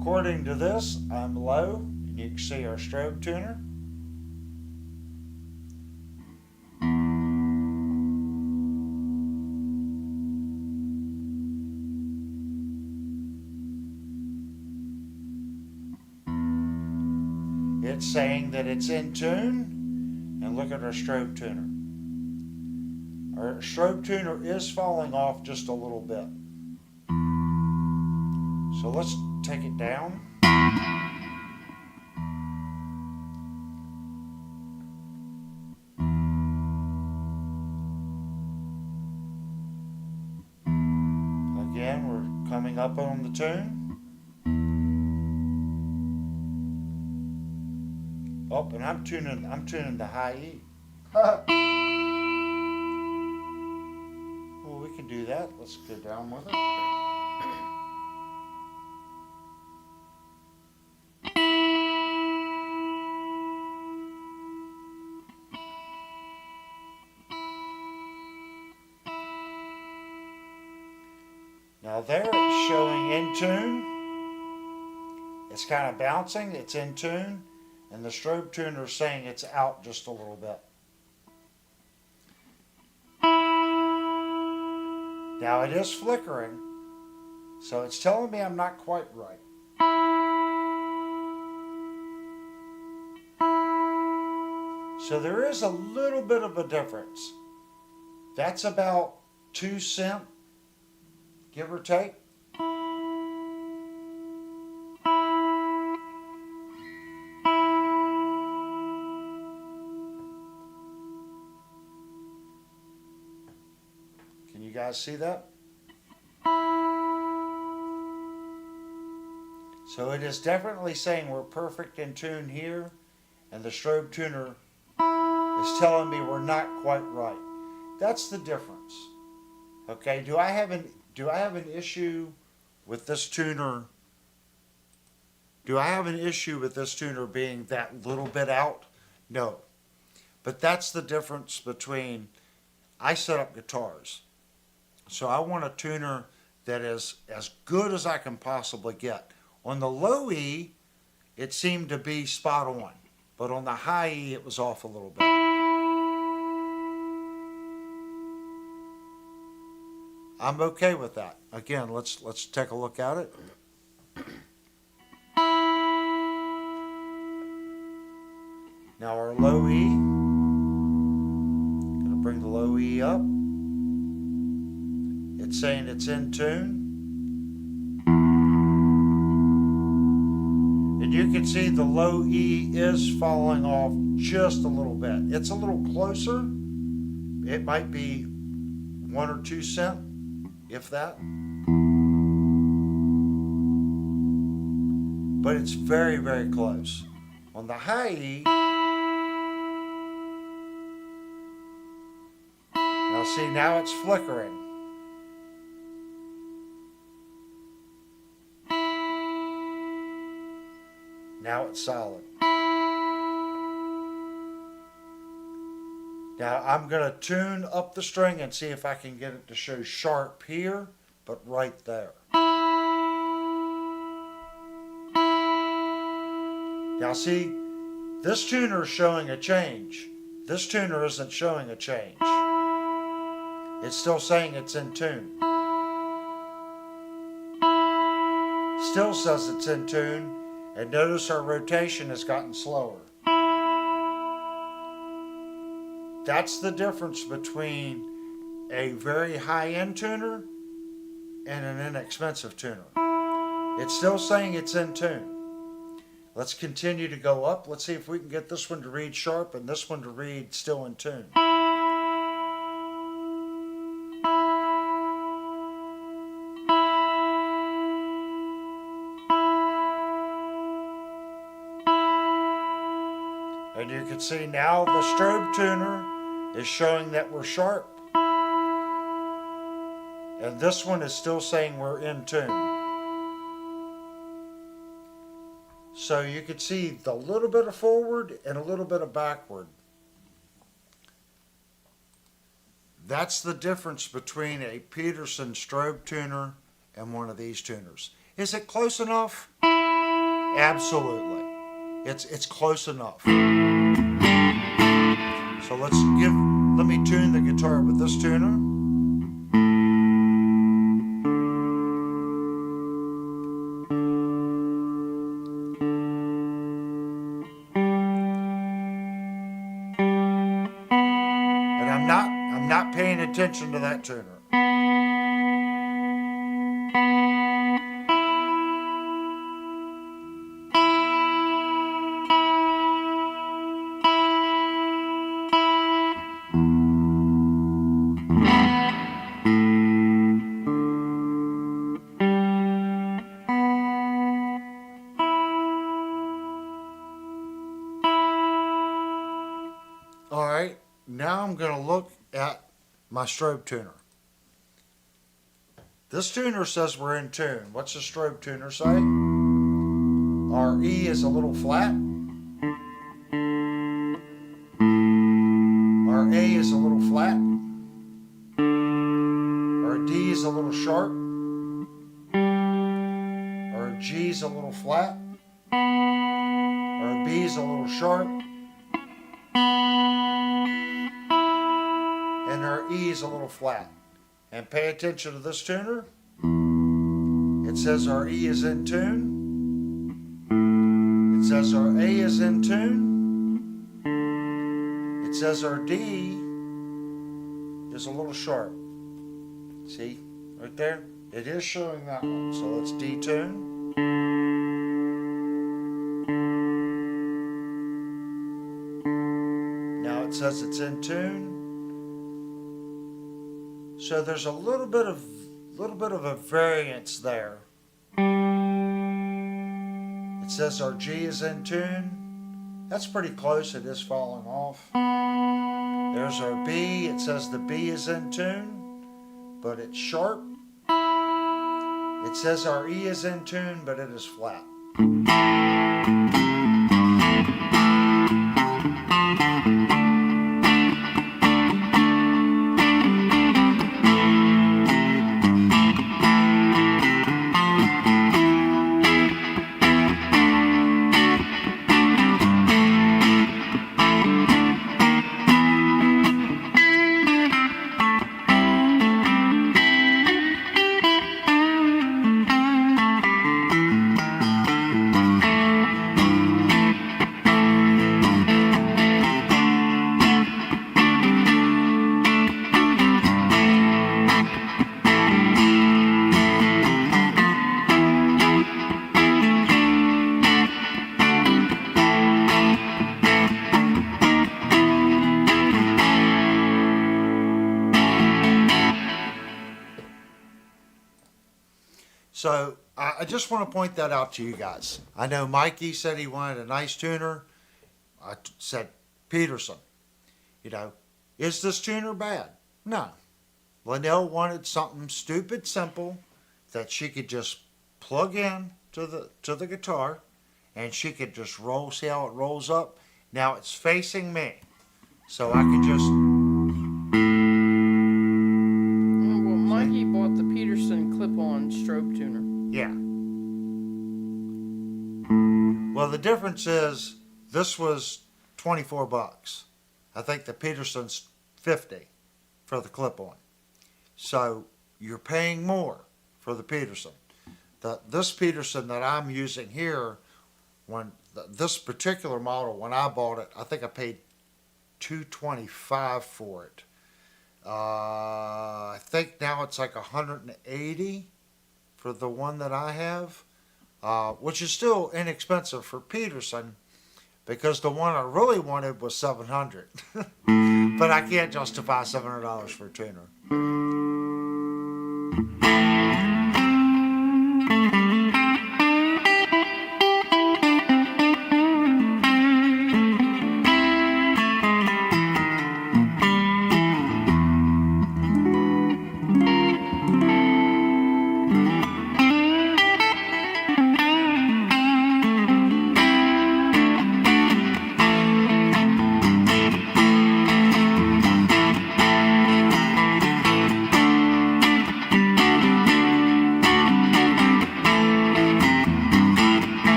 According to this, I'm low, and you can see our strobe tuner. It's saying that it's in tune, and look at our strobe tuner. Our strobe tuner is falling off just a little bit. So let's take it down. Again, we're coming up on the tune. Oh, and I'm tuning the high E. Well, we can do that. Let's go down with it. Now there it's showing in tune. It's kind of bouncing, it's in tune, and the strobe tuner is saying it's out just a little bit. Now it is flickering, so it's telling me I'm not quite right. So there is a little bit of a difference. That's about 2 cents, give or take. Can you guys see that? So it is definitely saying we're perfect in tune here, and the strobe tuner is telling me we're not quite right. That's the difference. Okay, do I have an issue with this tuner? Do I have an issue with this tuner being that little bit out? No. But that's the difference between, I set up guitars. So I want a tuner that is as good as I can possibly get. On the low E, it seemed to be spot on. But on the high E, it was off a little bit. I'm okay with that. Again, let's take a look at it. Now our low E, gonna bring the low E up. It's saying it's in tune. And you can see the low E is falling off just a little bit. It's a little closer. It might be 1 or 2 cents, if that. But it's very, very close. On the high E, now see, now it's flickering. Now it's solid. Now I'm going to tune up the string and see if I can get it to show sharp here, but right there. Now see, this tuner is showing a change. This tuner isn't showing a change. It's still saying it's in tune. Still says it's in tune, and notice our rotation has gotten slower. That's the difference between a very high-end tuner and an inexpensive tuner. It's still saying it's in tune. Let's continue to go up. Let's see if we can get this one to read sharp and this one to read still in tune. And you can see now the strobe tuner is showing that we're sharp. And this one is still saying we're in tune. So you can see the little bit of forward and a little bit of backward. That's the difference between a Peterson strobe tuner and one of these tuners. Is it close enough? Absolutely. It's close enough. So let me tune the guitar with this tuner. And I'm not paying attention to that tuner. All right, now I'm going to look at my strobe tuner. This tuner says we're in tune. What's the strobe tuner say? Our E is a little flat. Our A is a little flat. Our D is a little sharp. Our G is a little flat. Our B is a little sharp. And our E is a little flat. And pay attention to this tuner. It says our E is in tune. It says our A is in tune. It says our D is a little sharp. See, right there? It is showing that one. So let's detune. Now it says it's in tune. So there's a little bit of a variance there. It says our G is in tune. That's pretty close. It is falling off. There's our B. It says the B is in tune, but it's sharp. It says our E is in tune, but it is flat. So I just want to point that out to you guys. I know Mikey said he wanted a nice tuner. I said, Peterson, is this tuner bad? No. Linnell wanted something stupid simple that she could just plug in to the guitar and she could just roll, see how it rolls up? Now it's facing me. So I could just... Well, Mikey bought the Peterson clip-on strobe tuner. Yeah. Well, the difference is this was $24. I think the Peterson's $50 for the clip-on. So you're paying more for the Peterson. This Peterson that I'm using here, this particular model, when I bought it, I think I paid $225 for it. I think now it's like $180 for the one that I have, which is still inexpensive for Peterson, because the one I really wanted was $700. But I can't justify $700 for a tuner.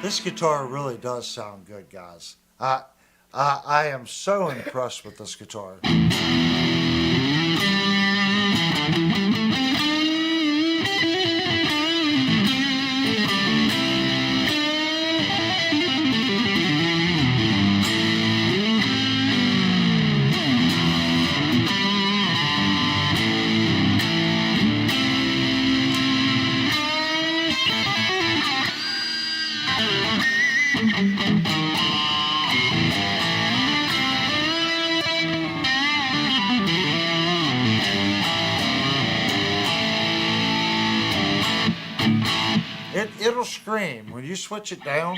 This guitar really does sound good, guys. I am so impressed with this guitar. It'll scream when you switch it down.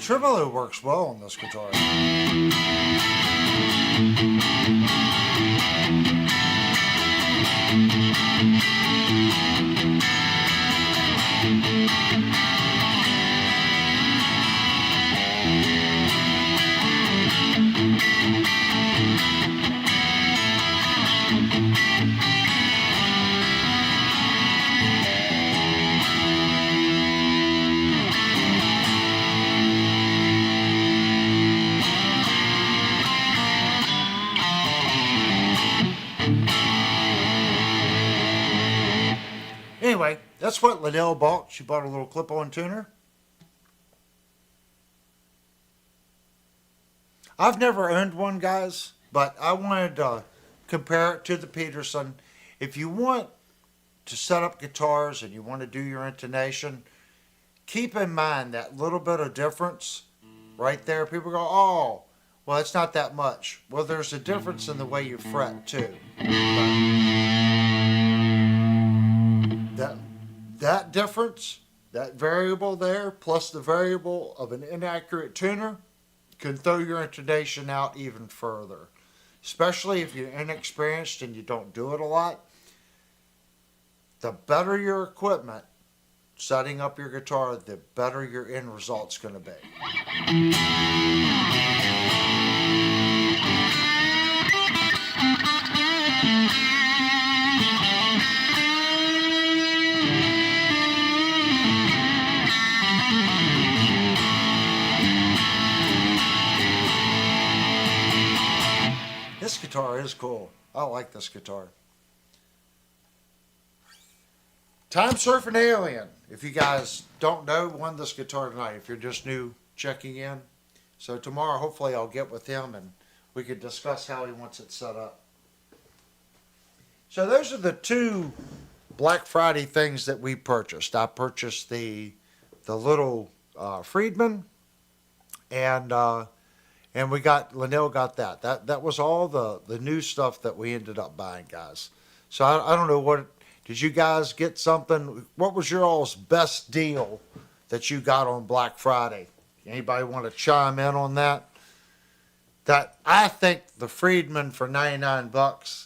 Tremolo works well on this guitar. Anyway, that's what Liddell bought. She bought a little clip-on tuner. I've never owned one, guys, but I wanted to compare it to the Peterson. If you want to set up guitars and you want to do your intonation, keep in mind that little bit of difference right there. People go, oh, well, it's not that much. Well, there's a difference in the way you fret, too. That difference, that variable there, plus the variable of an inaccurate tuner, can throw your intonation out even further. Especially if you're inexperienced and you don't do it a lot. The better your equipment, setting up your guitar, the better your end result's going to be. guitar is cool. I like this guitar. Time Surfing Alien. If you guys don't know, won this guitar tonight. If you're just new checking in. So tomorrow, hopefully, I'll get with him and we could discuss how he wants it set up. So those are the two Black Friday things that we purchased. I purchased the little Friedman, and we got Linnell got that. That was all the new stuff that we ended up buying, guys. So I don't know what did you guys get something? What was your all's best deal that you got on Black Friday? Anybody want to chime in on that? That I think the Friedman for $99.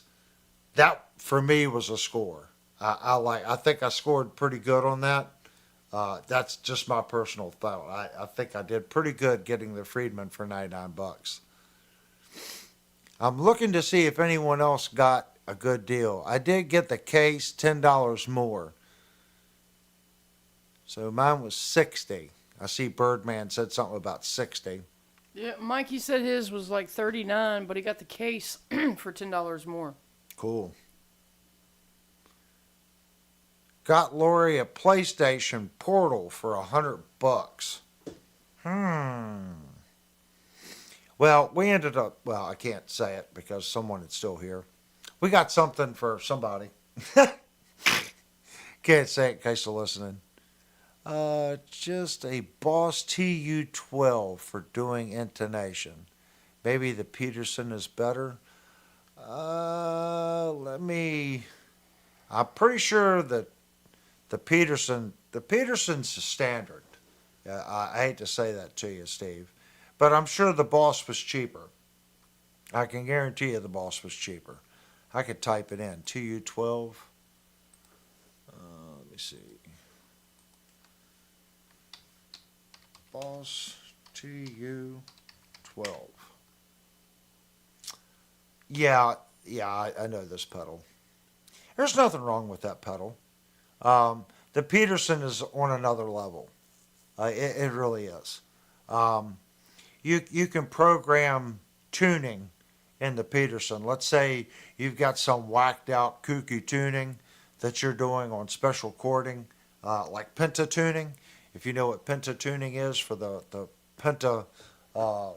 That for me was a score. I think I scored pretty good on that. That's just my personal thought. I think I did pretty good getting the Friedman for $99. I'm looking to see if anyone else got a good deal. I did get the case, $10 more. So mine was $60. I see Birdman said something about $60. Yeah, Mikey said his was like $39, but he got the case for $10 more. Cool. Got Lori a PlayStation Portal for $100. Well, we ended up, well, I can't say it because someone is still here. We got something for somebody. Can't say it in case they're listening. Just a Boss TU-12 for doing intonation. Maybe the Peterson is better. I'm pretty sure that the Peterson's a standard. I hate to say that to you, Steve, but I'm sure the Boss was cheaper. I can guarantee you the Boss was cheaper. I could type it in, TU-12. Let me see. Boss TU-12. Yeah, I know this pedal. There's nothing wrong with that pedal. The Peterson is on another level. It really is. You can program tuning in the Peterson. Let's say you've got some whacked out kooky tuning that you're doing on special chording, like pentatuning. If you know what pentatuning is for the penta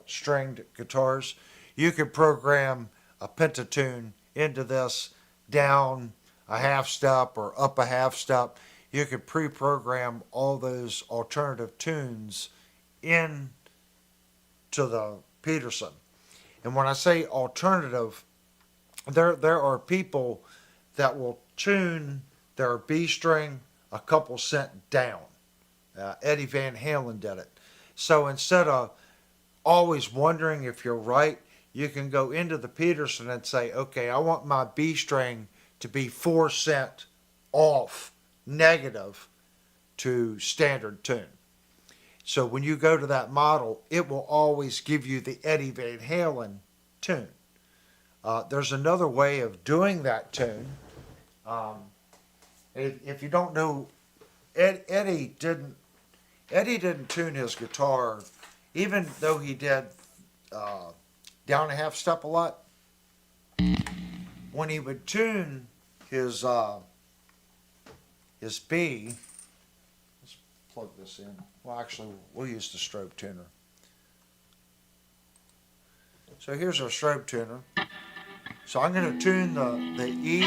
stringed guitars, you can program a pentatune into this down a half step or up a half step. You can pre-program all those alternative tunes in to the Peterson. And when I say alternative, there are people that will tune their B string a couple cent down. Eddie Van Halen did it. So instead of always wondering if you're right, you can go into the Peterson and say, okay, I want my B string to be 4 cent off negative to standard tune. So when you go to that model, it will always give you the Eddie Van Halen tune. There's another way of doing that tune. If you don't know, Eddie didn't tune his guitar, even though he did down a half step a lot. When he would tune his B, let's plug this in. Well, actually, we'll use the strobe tuner. So here's our strobe tuner. So I'm going to tune the E.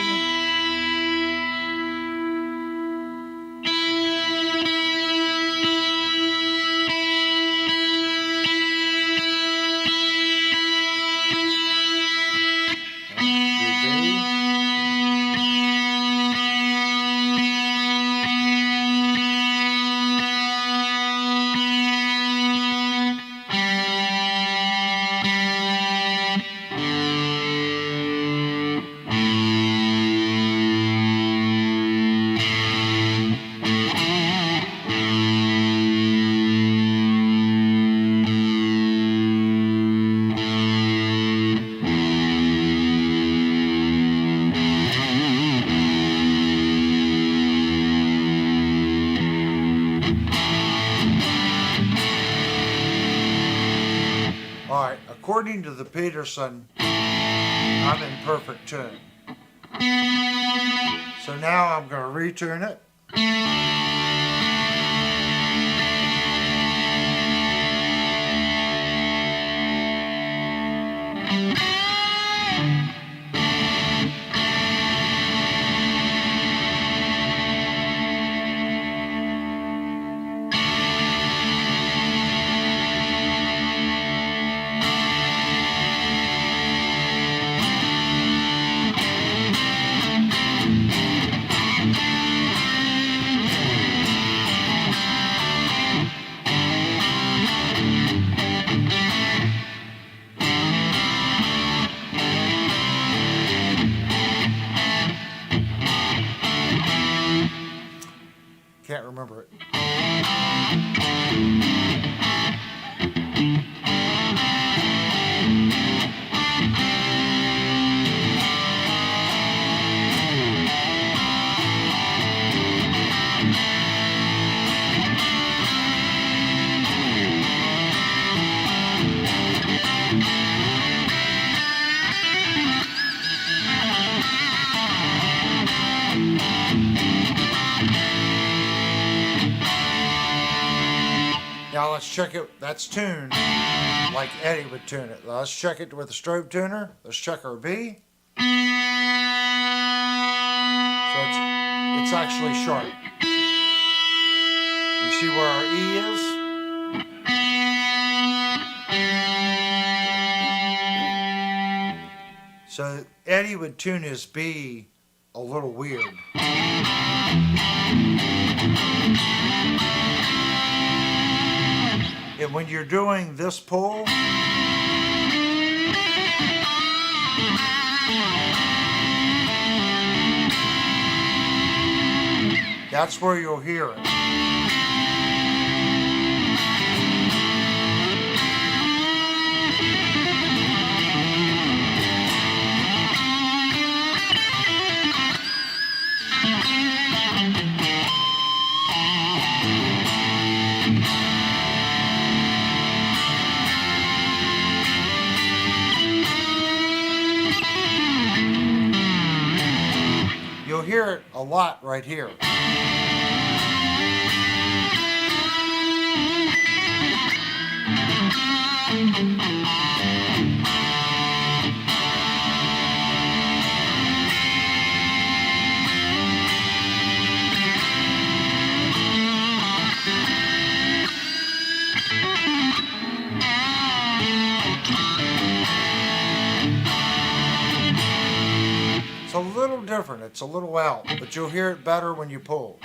According to the Peterson, I'm in perfect tune. So now I'm going to retune it. Can't remember it. Now let's check it. That's tuned like Eddie would tune it. Let's check it with the strobe tuner. Let's check our B. So it's actually sharp. You see where our E is? So Eddie would tune his B a little weird. And when you're doing this pull, that's where you'll hear it. You'll hear it a lot right here. It's a little different, it's a little out, but you'll hear it better when you pull.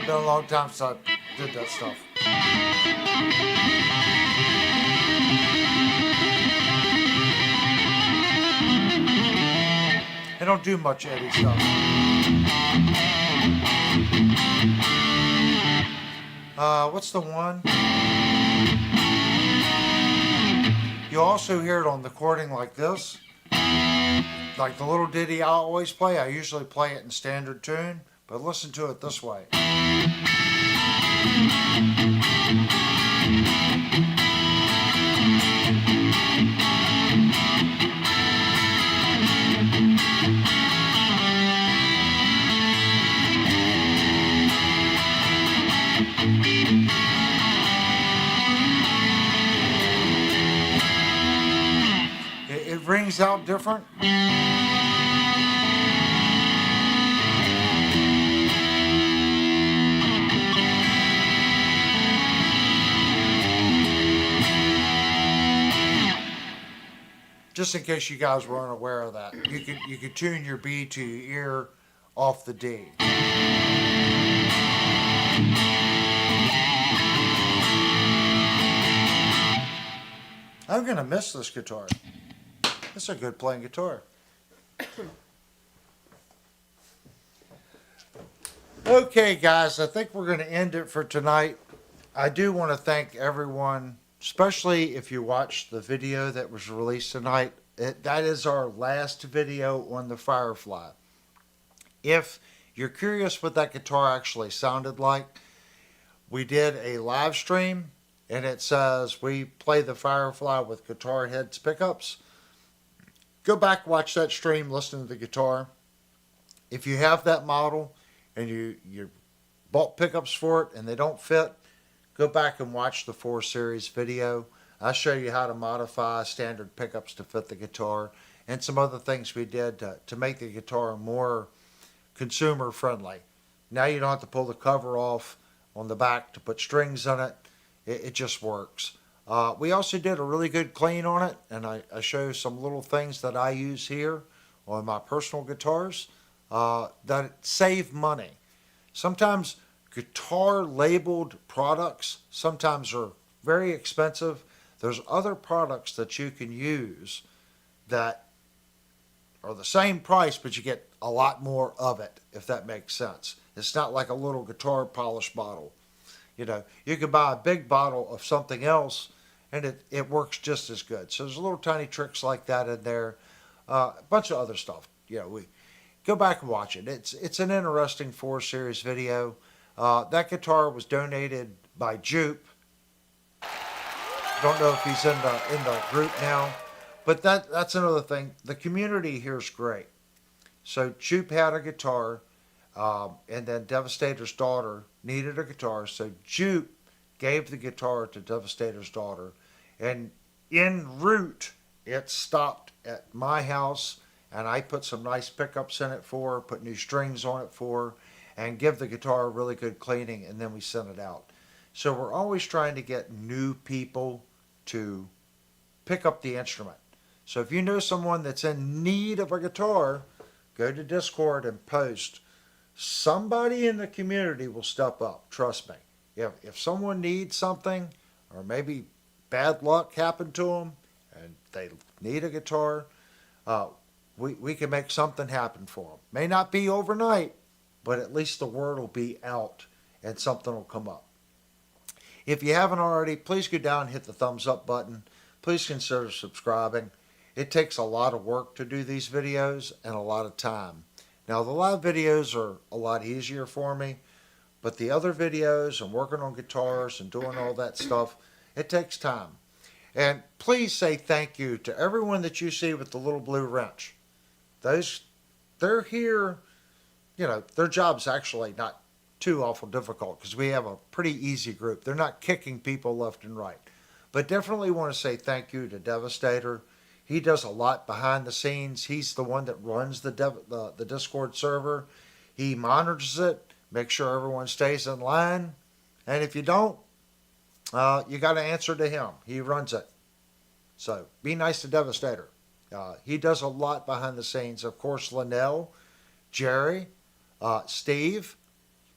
Been a long time since I did that stuff. I don't do much Eddie stuff. What's the one? You also hear it on the chording like this. Like the little ditty I always play. I usually play it in standard tune, but listen to it this way. It rings out different. Just in case you guys were unaware of that, you could tune your B to your ear off the D. I'm gonna miss this guitar. It's a good playing guitar. Okay, guys, I think we're going to end it for tonight. I do want to thank everyone, especially if you watched the video that was released tonight That is our last video on the Firefly. If you're curious what that guitar actually sounded like, we did a live stream, and it says we play the Firefly with guitar heads pickups. Go back, watch that stream, listen to the guitar. If you have that model and you bought pickups for it and they don't fit, go back and watch the 4 Series video. I show you how to modify standard pickups to fit the guitar and some other things we did to make the guitar more consumer friendly. Now you don't have to pull the cover off on the back to put strings in it. It just works. We also did a really good clean on it, and I show some little things that I use here on my personal guitars that save money. Sometimes guitar labeled products sometimes are very expensive. There's other products that you can use that are the same price, but you get a lot more of it, if that makes sense. It's not like a little guitar polish bottle. You know, you could buy a big bottle of something else and it works just as good. So there's little tiny tricks like that in there. A bunch of other stuff. You know, we go back and watch it. It's an interesting 4 Series video. That guitar was donated by Jupe. Don't know if he's in the group now, but that's another thing. The community here is great. So Jupe had a guitar, and then Devastator's daughter needed a guitar, so Jupe gave the guitar to Devastator's daughter, and en route it stopped at my house, and I put some nice pickups in it for her, put new strings on it for her, and give the guitar a really good cleaning, and then we sent it out. So we're always trying to get new people to pick up the instrument. So if you know someone that's in need of a guitar, go to Discord and post. Somebody in the community will step up, trust me. If someone needs something, or maybe bad luck happened to them and they need a guitar, we can make something happen for them. May not be overnight, but at least the word will be out and something will come up. If you haven't already, please go down and hit the thumbs up button. Please consider subscribing. It takes a lot of work to do these videos and a lot of time. Now the live videos are a lot easier for me, but the other videos and working on guitars and doing all that stuff, it takes time. And please say thank you to everyone that you see with the little blue wrench. They're here, you know, their job's actually not too awful difficult because we have a pretty easy group. They're not kicking people left and right. But definitely want to say thank you to Devastator. He does a lot behind the scenes. He's the one that runs the Discord server. He monitors it, makes sure everyone stays in line. And if you don't, you got to answer to him. He runs it. So be nice to Devastator. He does a lot behind the scenes. Of course, Linnell, Jerry, Steve.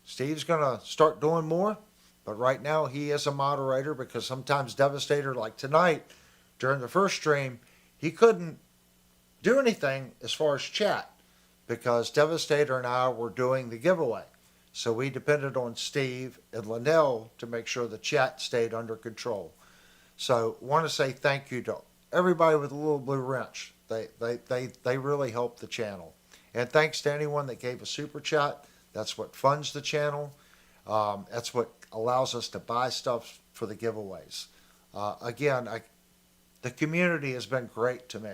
Steve's going to start doing more. But right now he is a moderator because sometimes Devastator, like tonight, during the first stream, he couldn't do anything as far as chat because Devastator and I were doing the giveaway. So we depended on Steve and Linnell to make sure the chat stayed under control. So want to say thank you to everybody with a little blue wrench. They really helped the channel. And thanks to anyone that gave a super chat. That's what funds the channel. That's what allows us to buy stuff for the giveaways. Again, the community has been great to me,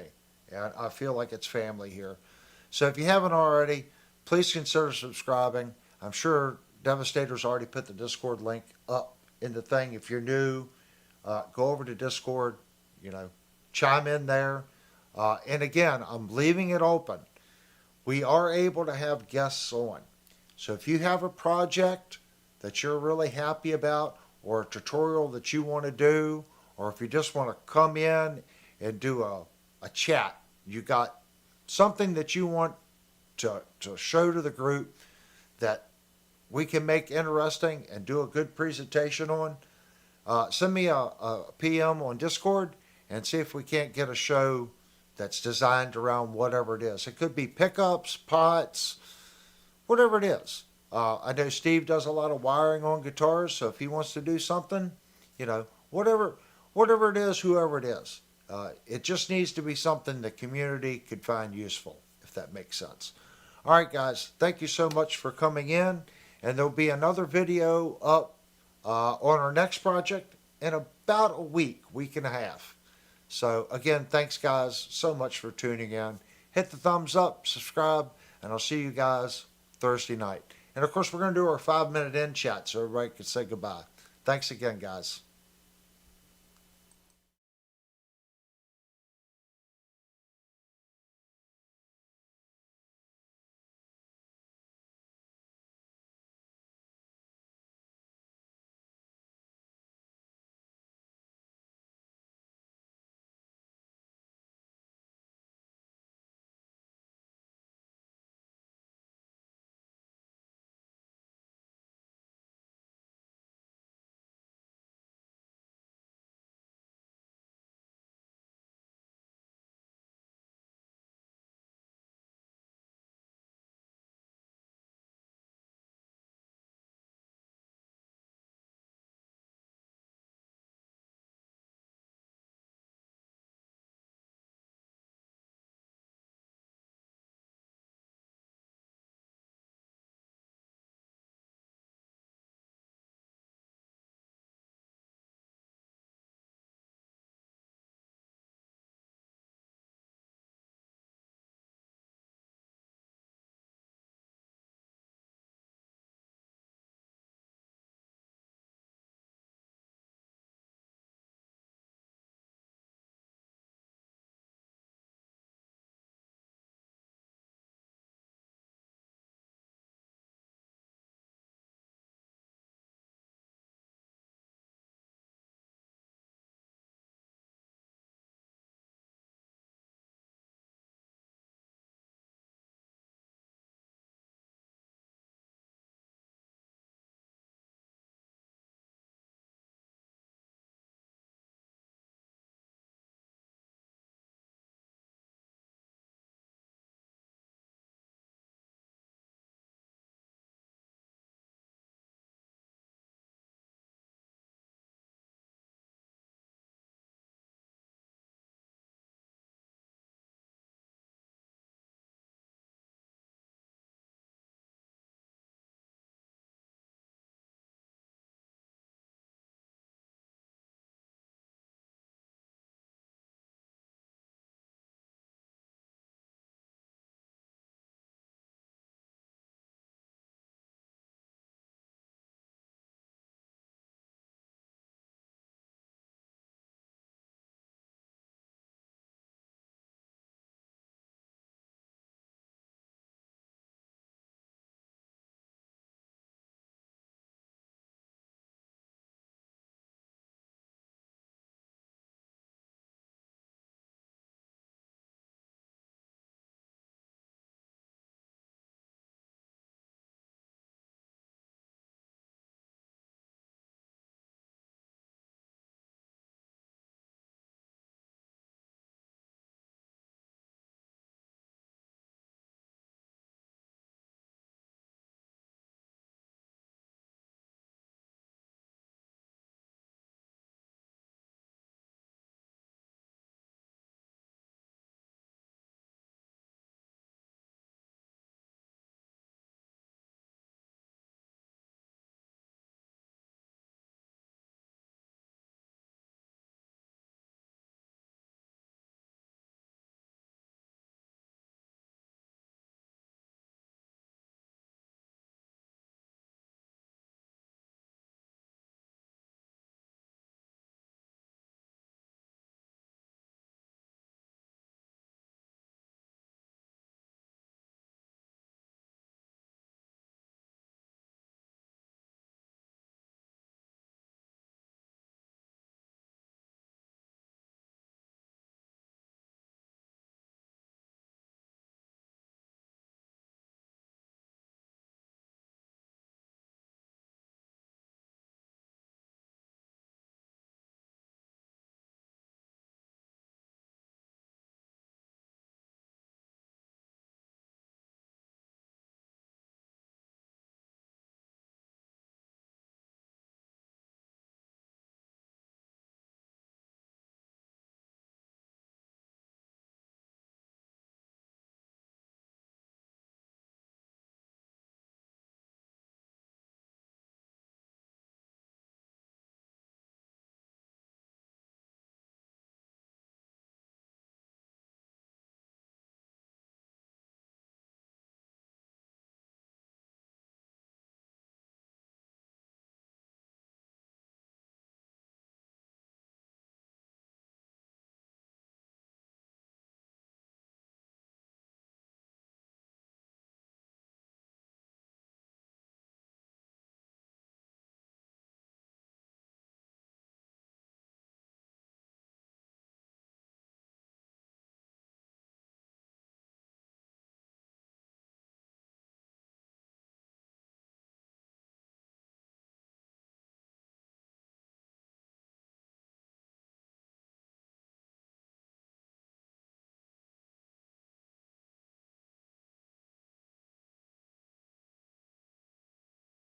and I feel like it's family here. So if you haven't already, please consider subscribing. I'm sure Devastator's already put the Discord link up in the thing. If you're new, go over to Discord, chime in there. And again, I'm leaving it open. We are able to have guests on. So if you have a project that you're really happy about, or a tutorial that you want to do, or if you just want to come in and do a chat, you got something that you want to show to the group that we can make interesting and do a good presentation on, send me a PM on Discord and see if we can't get a show that's designed around whatever it is. It could be pickups, pots, whatever it is. I know Steve does a lot of wiring on guitars, so if he wants to do something, whatever it is, whoever it is, It just needs to be something the community could find useful, if that makes sense. All right, guys, thank you so much for coming in, and there'll be another video up on our next project in about a week and a half. So again, thanks guys so much for tuning in. Hit the thumbs up, subscribe, and I'll see you guys Thursday night. And of course, we're going to do our 5-minute end chat so everybody can say goodbye. Thanks again, guys.